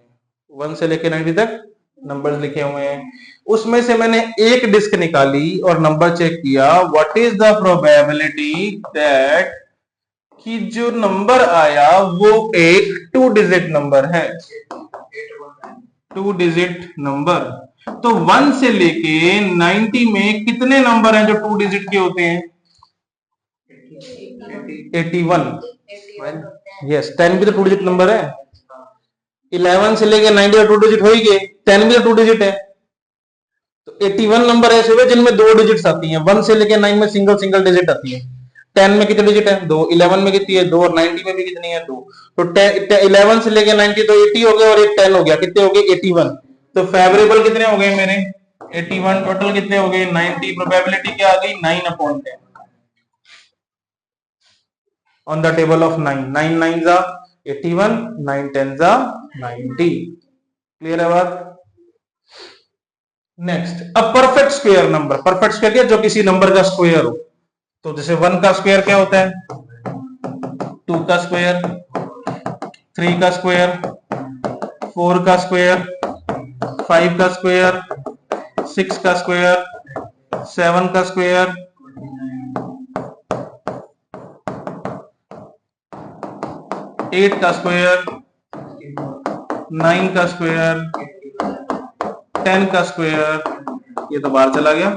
A: 1 से लेके 90 तक नंबर्स लिखे हुए हैं। उसमें से मैंने एक डिस्क निकाली और नंबर चेक किया, what is the probability that कि जो नंबर आया वो एक 2 डिजिट नंबर है, 2 डिजिट नंबर। तो 1 से लेके 90 में कितने नंबर हैं जो 2 डिजिट के होते हैं? 81। यस, 10 भी तो 2 डिजिट नंबर है। 11 से लेके 90 2 डिजिट हो ही गए, 10 भी तो 2 डिजिट है। तो 81 नंबर ऐसे हुए जिनमें 2 डिजिट्स आती हैं। 1 से लेके 9 में सिंगल सिंगल डिजिट आती है। 10 में कितने डिजिट है? 2। 11 में कितनी है? 2। और 90 में भी कितनी है? 2। तो 11 से लेके 90 तो 80 हो गया और एक 10 हो गया, कितने हो गए? 81। तो फेवरेबल कितने हो गए मेरे? 81। टोटल कितने हो गए? 90। प्रोबेबिलिटी क्या आ गई? 9/10 on the table of 9. 9 9s are 81, 9 10s are 90. Clear है बात? Next, a perfect square number. Perfect square क्या? जो किसी नंबर का स्क्वायर हो। तो जैसे 1 का स्क्वायर क्या होता है? 2 का स्क्वायर, 3 का स्क्वायर, 4 का स्क्वायर, 5 का स्क्वायर, 6 का स्क्वायर, 7 का स्क्वायर, 8 का स्क्वायर, 9 का स्क्वायर, 10 का स्क्वायर। ये तो बाहर चला गया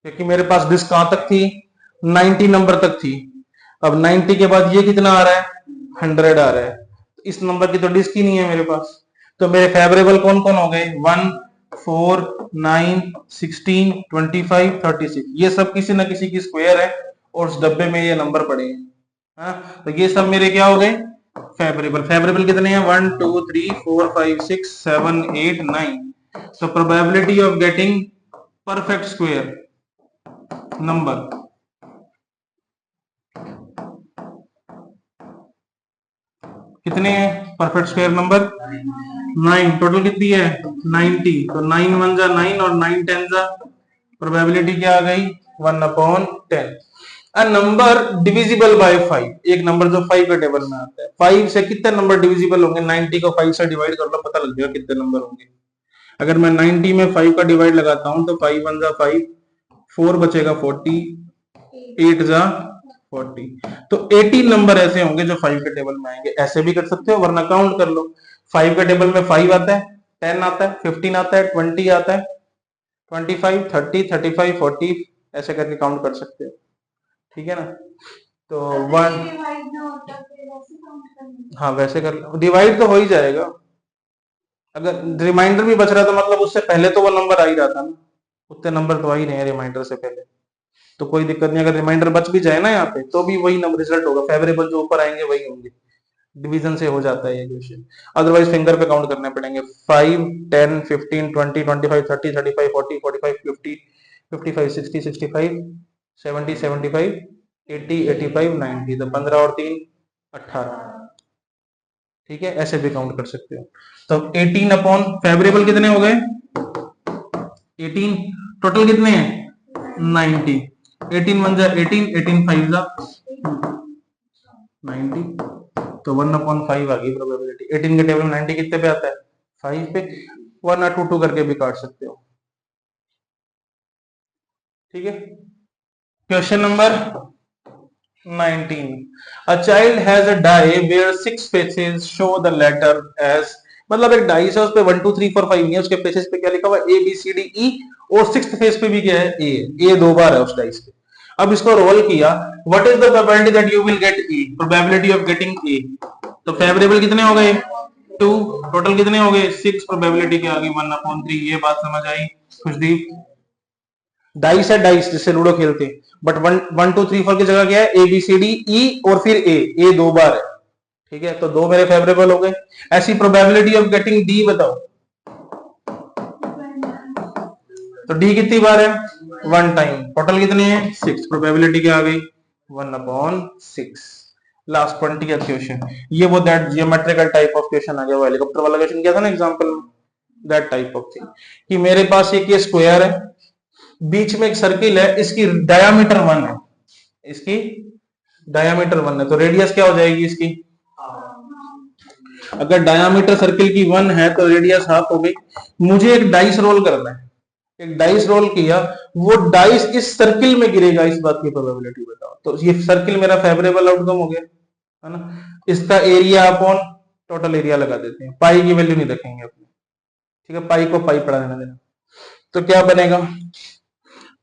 A: क्योंकि मेरे पास डिस्क कहां तक थी? 90 नंबर तक थी। अब 90 के बाद ये कितना आ रहा है? 100 आ रहा है। इस नंबर की तो डिस्क ही नहीं है मेरे पास। तो मेरे फेवरेबल कौन कौन हो गए? 1 4 9 16 25 36। ये सब किसी ना किसी की स्क्वायर है और उस डब्बे में ये नंबर पड़े हैं। हाँ, तो ये सब मेरे क्या हो गए? फेवरेबल। फेवरेबल कितने हैं? 1 2 3 4 5 6 7 8 9। तो probability of getting perfect square number कितने हैं? Perfect square number 9। टोटल कितनी है? 90। तो 9 1 जा 9 और 9 10 जा, प्रोबेबिलिटी क्या आ गई? 1/10। A number divisible by 5। एक नंबर जो 5 के टेबल में आता है। 5 से कितने नंबर डिविजिबल होंगे? 90 को 5 से डिवाइड कर लो, पता लग जाएगा कितने नंबर होंगे। अगर मैं 90 में 5 का डिवाइड लगाता हूं तो 5 1 जा 5, 4 बचेगा 40, 8 जा 40। तो 80 नंबर ऐसे होंगे जो 5 के टेबल में आएंगे। ऐसे भी कर सकते हो वरना काउंट कर लो। 5 के टेबल में 5 आता है, 10 आता है, 15 आता है, 20 आता है, 25 30 35 40, ऐसे करके काउंट कर सकते हो, ठीक है ना। तो 1,
C: डिवाइड ना होता फिर वैसे काउंट करना।
A: हाँ वैसे कर, डिवाइड तो हो ही जाएगा। अगर रिमाइंडर भी बच रहा था मतलब उससे पहले तो वो नंबर आ ही रहा था ना, उतने नंबर तो आ ही नहीं है रिमाइंडर से पहले, तो कोई दिक्कत नहीं। अगर रिमाइंडर बच भी जाए ना यहाँ पे तो भी वही नंबर रिजल्ट होगा, फेवरेबल जो ऊपर आएंगे वही होंगे। डिवीजन से हो जाता है ये क्वेश्चन, अदरवाइज फिंगर पे काउंट करने पड़ेंगे। 5, 10, 15, 20, 25, 30, 35, 40, 45, 50, 55, 60, 65, 70, 75, 80, 85, 90, तो 15 और 3 18, ठीक है, ऐसे भी काउंट कर सकते हो। तो 18 अपॉन फेवरेबल कितने हो गए 18, टोटल कितने हैं 90, 18 1 जा 18, 18 5 जा 90, तो 1/5 आ गई प्रोबेबिलिटी। 18 के टेबल में 90 कितने पे आता है 5 पे, 1 और 2 करके भी काट सकते हो, ठीक है। Question number 19, a child has a die where 6 faces show the letter as, मतलब एक डाइस है उस पे 1 2 3 4 5 नहीं है, उसके फेसेस पे क्या लिखा हुआ है A B C D E, और 6th फेस पे भी क्या है A 2 बार है उस डाइस पे। अब इसको रोल किया, what is the probability that you will get E, probability of getting A, तो फेवरेबल कितने हो गए 2, टोटल कितने हो गए 6, प्रोबेबिलिटी क्या आ गई 1/3। ये बात समझ आई खुशदीप। डाइस है डाइस जिससे लूडो खेलते हैं, बट 1 2 3 4 की जगह क्या है A B C D E और फिर A 2 बार है, ठीक है, तो 2 मेरे फेवरेबल हो गए। ऐसी प्रोबेबिलिटी ऑफ गेटिंग D बताओ, तो D कितनी बार है 1 टाइम, टोटल कितने हैं 6, प्रोबेबिलिटी क्या आ गई 1/6। लास्ट 20th क्वेश्चन, ये वो that geometrical type of question आ गया, वो हेलीकॉप्टर वाला क्वेश्चन किया था ना एग्जांपल में, दैट टाइप ऑफ थिंग, कि मेरे पास एक ये स्क्वायर है, बीच में एक सर्किल है, इसकी डायामीटर 1 है, इसकी डायामीटर 1 है, तो रेडियस क्या हो जाएगी इसकी, अगर डायामीटर सर्किल की 1 है तो रेडियस हाफ हो गई। मुझे एक डाइस रोल करना है, एक डाइस रोल किया, वो डाइस इस सर्किल में गिरेगा, इस बात की प्रोबेबिलिटी बताओ। तो ये सर्किल मेरा फेवरेबल आउटकम हो गया है ना। इसका एरिया अपॉन टोटल एरिया लगा देते हैं, पाई की वैल्यू नहीं रखेंगे अपने, ठीक है, पाई को पाई पढ़ा देना। तो क्या बनेगा,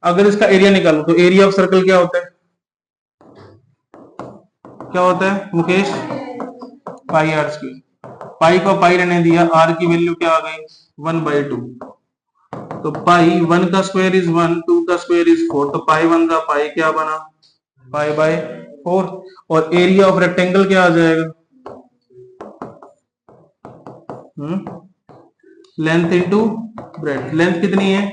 A: अगर इसका एरिया निकालो तो एरिया ऑफ सर्कल क्या होता है, क्या होता है मुकेश, पाई आर स्क्वायर, पाई को पाई रहने दिया, आर की वैल्यू क्या आ गई 1/2, तो पाई 1 का स्क्वायर इज 1, 2 का स्क्वायर इज 4, तो पाई 1 का पाई क्या बना पाई/4, और एरिया ऑफ रेक्टेंगल क्या आ जाएगा, लेंथ इनटू ब्रेड्थ, लेंथ कितनी है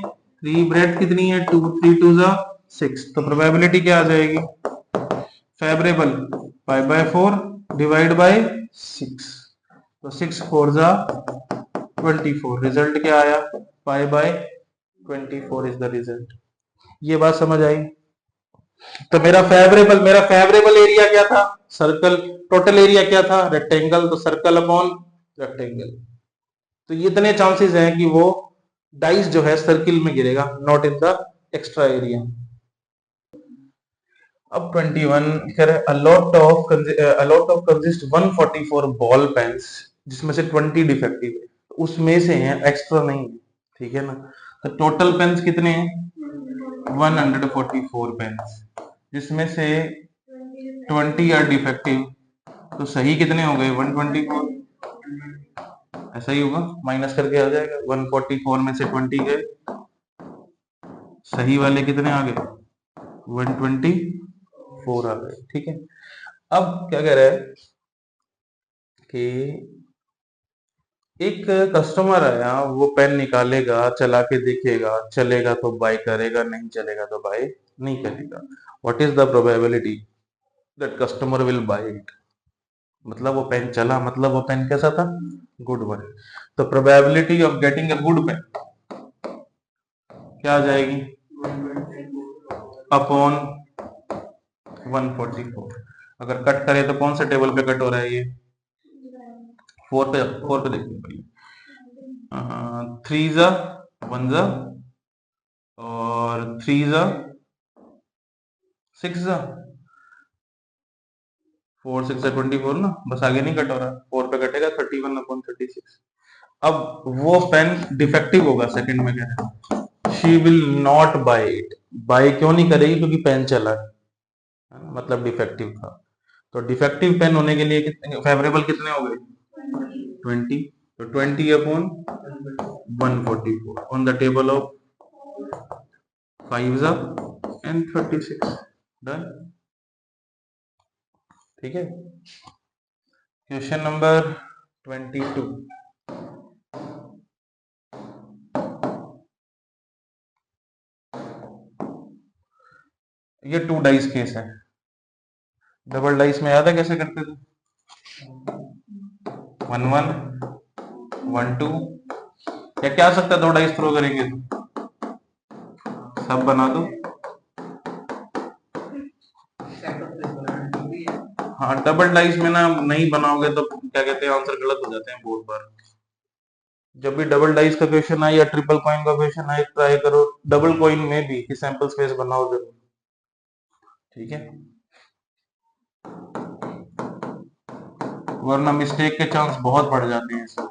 A: 3, ब्रेड्थ कितनी है 2, 3 2 जा 6, तो प्रोबेबिलिटी क्या आ जाएगी, फेवरेबल पाई/4 डिवाइड बाय 6, तो 6 4 जा 24, रिजल्ट क्या आया पाई/24 इज द रिजल्ट। ये बात समझ आई। तो मेरा फेवरेबल एरिया क्या था सर्कल, टोटल एरिया क्या था रेक्टेंगल, तो सर्कल अपॉन रेक्टेंगल, तो ये इतने चांसेस हैं कि वो डाइस जो है सर्किल में गिरेगा, not in the extra area. अब 21 कह रहे a lot of consist 144 ball pens, जिसमें से 20 डिफेक्टिव है, उसमें से हैं एक्स्ट्रा नहीं है, ठीक है ना। तो टोटल पेन्स कितने हैं 144 पेन्स, जिसमें से 20 आर डिफेक्टिव, तो सही कितने हो गए 124, ऐसा ही होगा, माइनस करके आ जाएगा, 144 में से 20 गए, सही वाले कितने आ गए 124 आ गए, ठीक है। अब क्या कह रहा है कि एक कस्टमर आया, वो पेन निकालेगा, चला के देखेगा, चलेगा तो बाय करेगा, नहीं चलेगा तो बाय नहीं करेगा। What is the probability that customer will buy it, मतलब वो पेन चला, मतलब वो पेन कैसा था गुड वन, तो probability of getting a good pen क्या आ जाएगी अपॉन 144। अगर कट करे तो कौन से टेबल पे कट हो रहा है ये 4 पे देखते हैं पहले, 3 जा 1 जा और 3 जा 6 जा 4 6 जा 24 ना, बस आगे नहीं कट हो रहा, 4 पे कटेगा 31/36। अब वो पेन डिफेक्टिव होगा, सेकंड में कह रहे हैं she will not buy it. Buy क्यों नहीं करेगी? क्योंकि पेन चला है ना, मतलब डिफेक्टिव था। तो डिफेक्टिव पेन होने के लिए कितने फेवरेबल कितने हो गए? 20। तो 20 upon 144 on the table of 5 and 36। Done. ठीक है। Question number 22। ये 2 डाइस केस है। डबल डाइस में याद है कैसे करते थे? 1 1 1 2। क्या आ सकता है 2 डाइस थ्रो करेंगे तो? सब बना दो। हाँ, डबल डाइस में ना नहीं बनाओगे तो क्या कहते हैं, आंसर गलत हो जाते हैं बहुत बार। जब भी डबल डाइस का क्वेश्चन आए या ट्रिपल कॉइन का क्वेश्चन आए, ट्राई करो डबल कॉइन में भी कि सैंपल स्पेस बनाओ जरूर। ठीक है, वरना मिस्टेक के चांस बहुत बढ़ जाते हैं इसमें।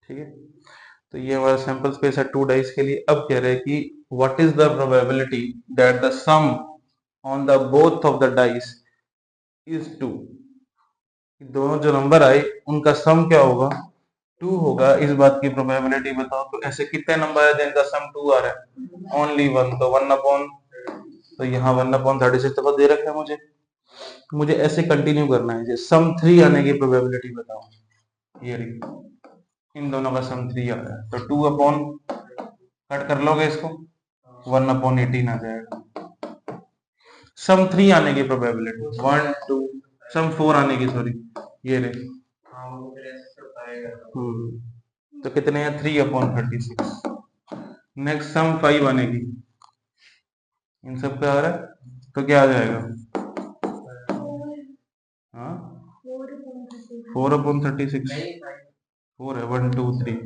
A: ठीक है, तो ये हमारा सैंपल स्पेस है 2 डाइस के लिए। अब कह रहे हैं कि what is the probability that the sum on the both of the dice is 2। दोनों जो नंबर आए उनका सम क्या होगा? 2 होगा। इस बात की प्रोबेबिलिटी बताओ। तो ऐसे कितने नंबर है जिनका सम 2 आ रहा है? ओनली 1। तो 1 अपॉन, तो यहाँ 1 अपॉन 36 तो दे रखा है मुझे ऐसे कंटिन्यू करना है। सम 3 आने की प्रोबेबिलिटी बताओ। ये रही, इन दोनों का सम 3 आ रहा है। तो 2 अपॉन, कट कर लोगे इसको, 1 अपॉन 18 आ जाएगा। सम 3 आने की प्रोबेबिलिटी 1 2, सम 4 आने की, सॉरी ये रहे। तो कितने हैं? 3 अपॉन 36। नेक्स्ट सम 5 आने की, इन सब पे आ रहा है तो क्या आ जाएगा? हाँ, 4 अपॉन 36। 4 है, 1 2 3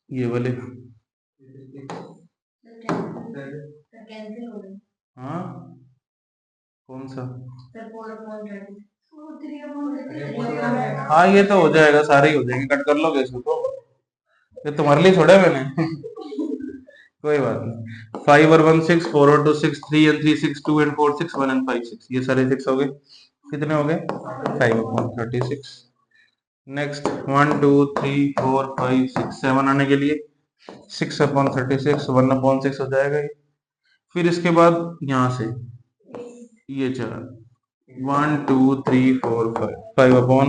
A: ये वाले। हाँ, कौन सा? हाँ, ये तो हो जाएगा, सारे ही हो जाएंगे, कट कर लोगे इसको तो। ये तुम्हारे लिए छोड़ा है मैंने। कोई बात नहीं। 5 और 1 6, 4 और 2 6, 3 and 3 6, 2 and 4 6, 1 and 5 6। ये सारे 6 हो गए। कितने हो गए? 5 अपॉन 36। नेक्स्ट 1 2 3 4 5 6 7 आने के लिए 6 अपॉन 36, 1 अपॉन 6 हो जाएगा ये। फिर इसके बाद यहाँ से ये 4, 1 2 3 4 5, 5 अपॉन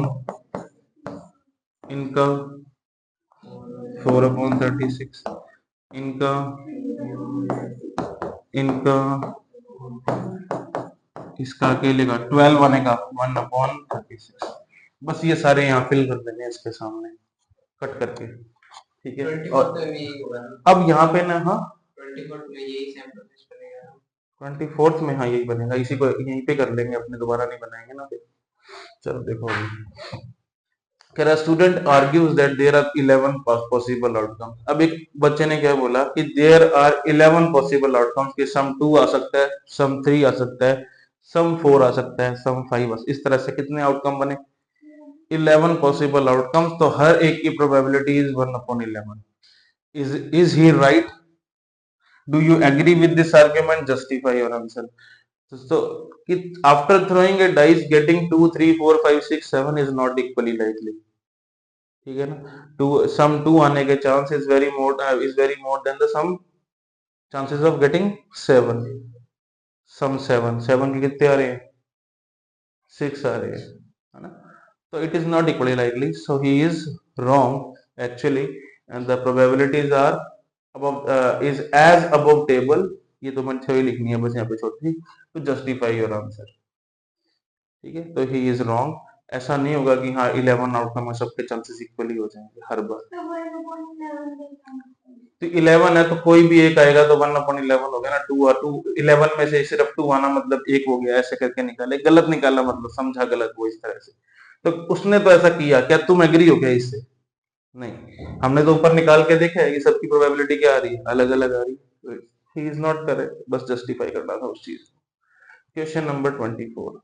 A: इनका 4 अपॉन 36, इनका इनका इसका अकेले का 12 बनेगा 1 अपॉन 36। बस ये सारे यहाँ फिल कर देंगे इसके सामने कट करके। ठीक है, और अब यहाँ पे ना, हाँ 24th में, हाँ यही बनेगा, इसी को यहीं पे कर लेंगे अपने, दोबारा नहीं बनाएंगे ना फिर। चलो देखो अभी कह रहा, student argues that there are 11 possible outcomes. अब एक बच्चे ने क्या बोला कि देयर आर 11 पॉसिबल आउटकम्स, कि सम 2 आ सकता है, सम 3 आ सकता है, सम 4 आ सकता है, सम 5। इस तरह से कितने आउटकम बने? 11 पॉसिबल आउटकम्स। तो हर एक की probability is 1 upon 11। Is he right? Do you agree with this argument? Justify your answer. So, after throwing a dice, getting 2 3 4 5 6 7 is not equally likely। ठीक है ना, टू सम 2 आने के chance is very more than the sum chances of getting 7। Sum 7 के कितने आ रहे हैं? 6 आ रही है ना, तो it is not equally likely, so he is wrong actually, and the probabilities are above is as above table. ये तो मैंने थ्योरी लिखनी है बस यहाँ पे छोटी, तो जस्टिफाई योर आंसर, ठीक है। तो ही इज रॉन्ग, ऐसा नहीं होगा कि हाँ 11 आउटकम है सबके चांसेस इक्वली हो जाएंगे हर बार।
C: तो 1/11 देखा।
A: तो 11 है तो कोई भी एक आएगा तो 1/11 हो गया ना, 2 और 2 11 में से सिर्फ 2 आना मतलब एक हो गया, ऐसे करके निकाले, गलत निकाला मतलब समझा गलत वो इस तरह से। तो उसने तो ऐसा किया, क्या तुम एग्री हो क्या इससे? नहीं, हमने तो ऊपर निकाल के देखा है कि सबकी प्रोबेबिलिटी क्या आ रही है, अलग अलग आ रही है। ही इज नॉट करेक्ट, बस जस्टिफाई करना था उस चीज को। Question number 24।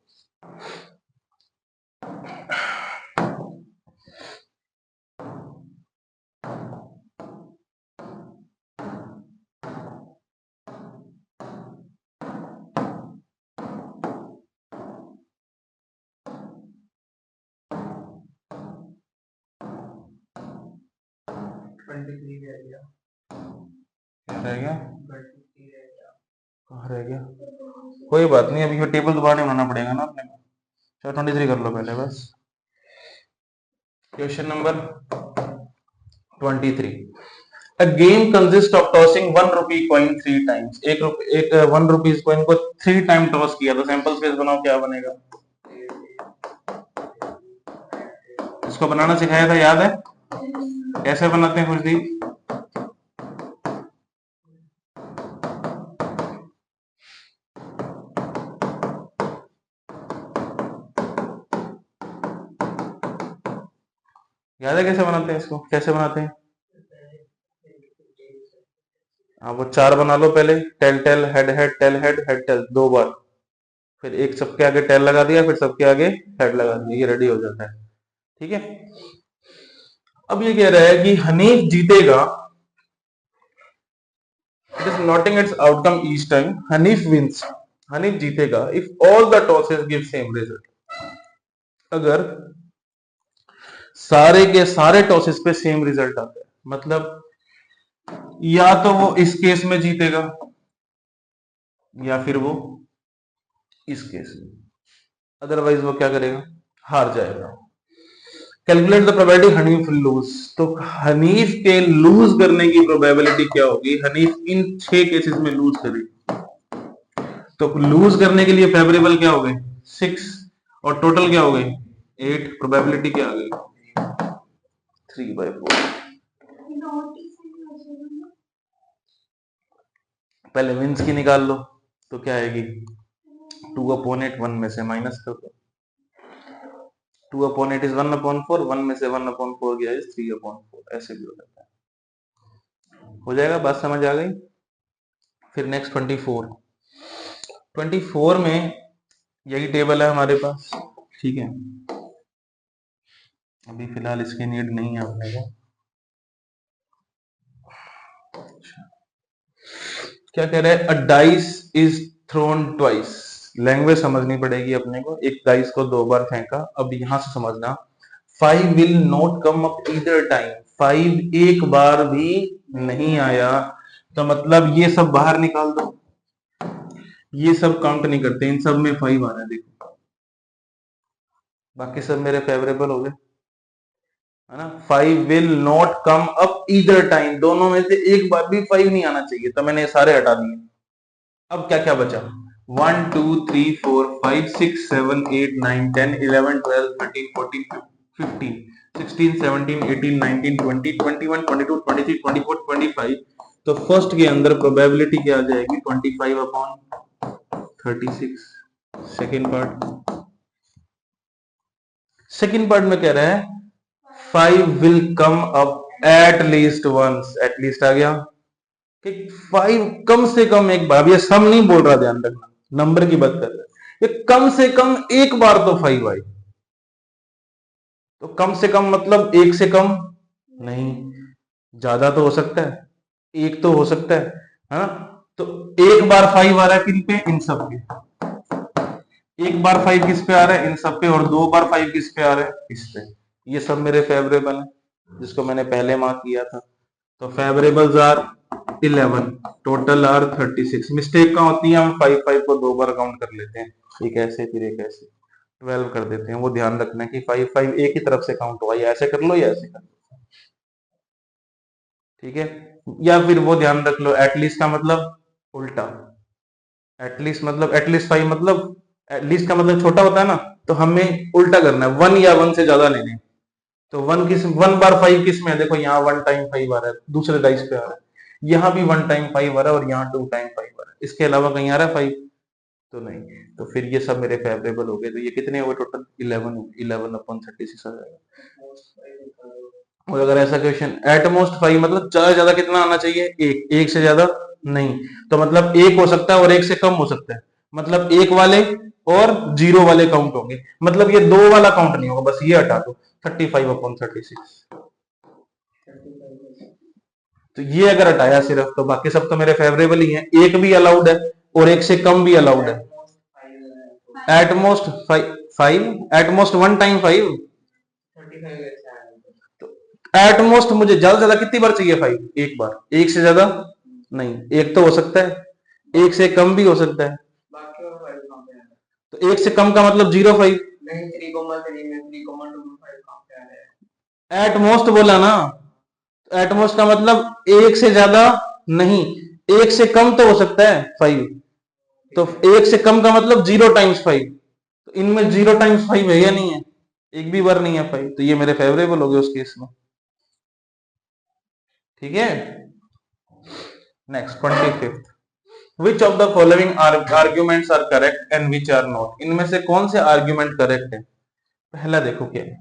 A: रह गया, कहाँ रह गया? कोई बात नहीं, अभी ये टेबल दोबारा नहीं बनाना पड़ेगा ना अपने को। चलो 23 कर लो पहले बस। Question number 23। A game consists of tossing 1 rupee coin 3 times। एक 1 rupees coin को 3 टाइम टॉस किया, तो सैंपल स्पेस बनाओ, क्या बनेगा? इसको बनाना सिखाया था, याद है? कैसे बनाते हैं खुशदीप? याद है कैसे बनाते हैं इसको? कैसे बनाते हैं? हाँ, वो 4 बना लो पहले, tail tail head head tail head head tail 2 बार, फिर एक सबके आगे टेल लगा दिया, फिर सबके आगे हेड लगा दिया, ये रेडी हो जाता है, ठीक है। अब ये कह रहा है कि हनीफ जीतेगा, it is noting its outcome each time, Hanif wins, Hanif जीतेगा if all the tosses give same result. अगर सारे के सारे टॉसेस पे सेम रिजल्ट आता है, मतलब या तो वो इस केस में जीतेगा या फिर वो इस केस में, अदरवाइज वो क्या करेगा? हार जाएगा। Calculate the probability Hanif lose, तो हनीफ के लूज करने की प्रोबेबिलिटी क्या होगी? हनीफ इन 6 केसेस में लूज करेगी, तो लूज करने के लिए फेवरेबल क्या हो गए? 6, और टोटल क्या हो गए? 8। प्रोबेबिलिटी क्या आ गई? 3/4। पहले विंस की निकाल लो, तो क्या आएगी? 2/8, 1 में से माइनस कर दो, 2/8 इज 1/4, 1 में से 1/4 गया इज 3/4, ऐसे भी हो जाता है। हो जाएगा, बात समझ आ गई? फिर नेक्स्ट 24 में यही टेबल है हमारे पास, ठीक है। अभी फिलहाल इसकी नीड नहीं है अपने को। क्या कह रहा है? अ dice is throne twice, language समझनी पड़ेगी अपने को। एक डाइस को 2 बार फेंका, अब यहां से समझना, 5 will not come up either time, 5 एक बार भी नहीं आया, तो मतलब ये सब बाहर निकाल दो, ये सब काउंट नहीं करते, इन सब में 5 आ रहा है, देखो बाकी सब मेरे फेवरेबल हो गए, है ना। 5 will not come up either time, दोनों में से एक बार भी 5 नहीं आना चाहिए, तो मैंने सारे हटा दिए। अब क्या क्या बचा? 1 2 3 4 5 6 7 8 9 10 11 12 13 14 15 16 17 18 19 20 21 22 23 24 25। तो फर्स्ट के अंदर प्रोबेबिलिटी क्या आ जाएगी? 25/36। सेकेंड पार्ट में कह रहा है 5 will come up at least once, at least आ गया कि 5 कम से कम एक बार, ये सम नहीं बोल रहा, ध्यान रखना, नंबर की बात कर रहा है, ये कम से कम एक बार तो 5 आई, तो कम से कम मतलब एक से कम नहीं, ज्यादा तो हो सकता है, एक तो हो सकता है ना। तो एक बार 5 आ रहा है किन पे? इन सब पे। एक बार 5 किस पे आ रहा है? इन सब पे, और 2 बार 5 किस पे आ रहा है? इस पे। ये सब मेरे फेवरेबल है, जिसको मैंने पहले मार्क किया था। तो फेवरेबल्स आर 11, टोटल आर 36। मिस्टेक कहाँ होती है? हम 5 5 को 2 बार काउंट कर लेते हैं, एक ऐसे फिर एक ऐसे, 12 कर देते हैं। वो ध्यान रखना है कि 5 5 एक ही तरफ से काउंट हुआ, या ऐसे कर लो या ऐसे कर लो, ठीक है। या फिर वो ध्यान रख लो, एटलीस्ट का मतलब उल्टा, एटलीस्ट मतलब एटलीस्ट 5 मतलब एटलीस्ट का मतलब छोटा होता है ना, तो हमें उल्टा करना है, 1 या 1 से ज्यादा लेने। तो 1 बार 5 किस में है, देखो यहाँ 1 टाइम 5 आ रहा है, दूसरे डाइस पे आ रहा है, यहाँ भी 1 टाइम 5 आ रहा है और यहाँ 2 टाइम 5 आ रहा है, इसके अलावा कहीं आ रहा है 5 तो नहीं। तो फिर ये सब मेरे फेवरेबल हो गए। तो ये कितने हो गए टोटल, 11/36 आ जाएगा। और अगर ऐसा क्वेश्चन एट मोस्ट 5 मतलब ज्यादा से ज्यादा कितना आना चाहिए, एक से ज्यादा नहीं, तो मतलब एक हो सकता है और एक से कम हो सकता है, मतलब एक वाले और 0 वाले काउंट होंगे, मतलब ये 2 वाला काउंट नहीं होगा, बस ये हटा दो 35/36। तो ये अगर हटाया सिर्फ, तो बाकी सब तो मेरे फेवरेबल ही हैं, एक भी अलाउड है और एक से कम भी अलाउड है। At most 5 at most 1 time 5, at most मुझे ज्यादा से ज्यादा कितनी बार चाहिए 5, एक बार, एक से ज्यादा नहीं, एक तो हो सकता है, एक से कम भी हो सकता है, तो एक से कम का मतलब 0 5, एट मोस्ट बोला ना, एट मोस्ट का मतलब एक से ज्यादा नहीं, एक से कम तो हो सकता है 5, तो एक से कम का मतलब 0 टाइम्स 5, तो इनमें 0 टाइम्स 5 है या नहीं है, एक भी बार नहीं है 5, तो ये मेरे फेवरेबल हो गए उस केस में, ठीक है। नेक्स्ट 25th, which of the following arguments are correct and which are not, इनमें से कौन से आर्ग्यूमेंट करेक्ट है। पहला देखो क्या है,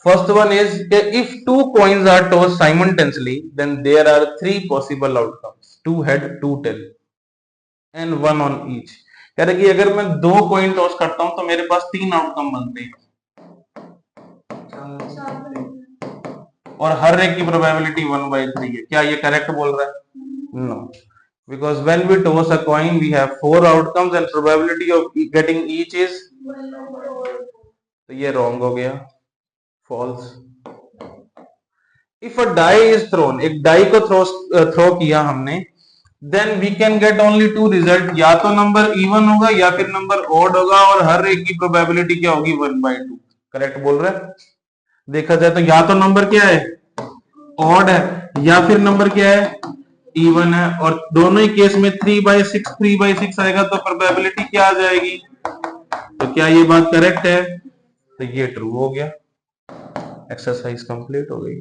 A: first one is if 2 coins are tossed simultaneously then there are 3 possible outcomes, 2 head 2 tail and 1 on each। कह रहे कि अगर मैं 2 कॉइन टॉस करता हूं तो मेरे पास 3 आउटकम बनते हैं और हर एक की प्रोबेबिलिटी 1/3 है। क्या ये करेक्ट बोल रहा है, no, because when we toss a coin we have 4 outcomes and probability of getting each is, तो ये रॉन्ग हो गया, false. If a die is thrown, एक डाई को थ्रो किया हमने, then we can get only 2 result, या तो नंबर इवन होगा या फिर नंबर ऑड होगा और हर एक की प्रोबेबिलिटी क्या होगी 1/2। करेक्ट बोल रहा है। देखा जाए तो या तो नंबर क्या है ऑड है या फिर नंबर क्या है इवन है, और दोनों ही केस में 3/6 आएगा, तो प्रोबेबिलिटी क्या आ जाएगी, तो क्या ये बात करेक्ट है, तो ये ट्रू हो गया, एक्सरसाइज कंप्लीट हो गई।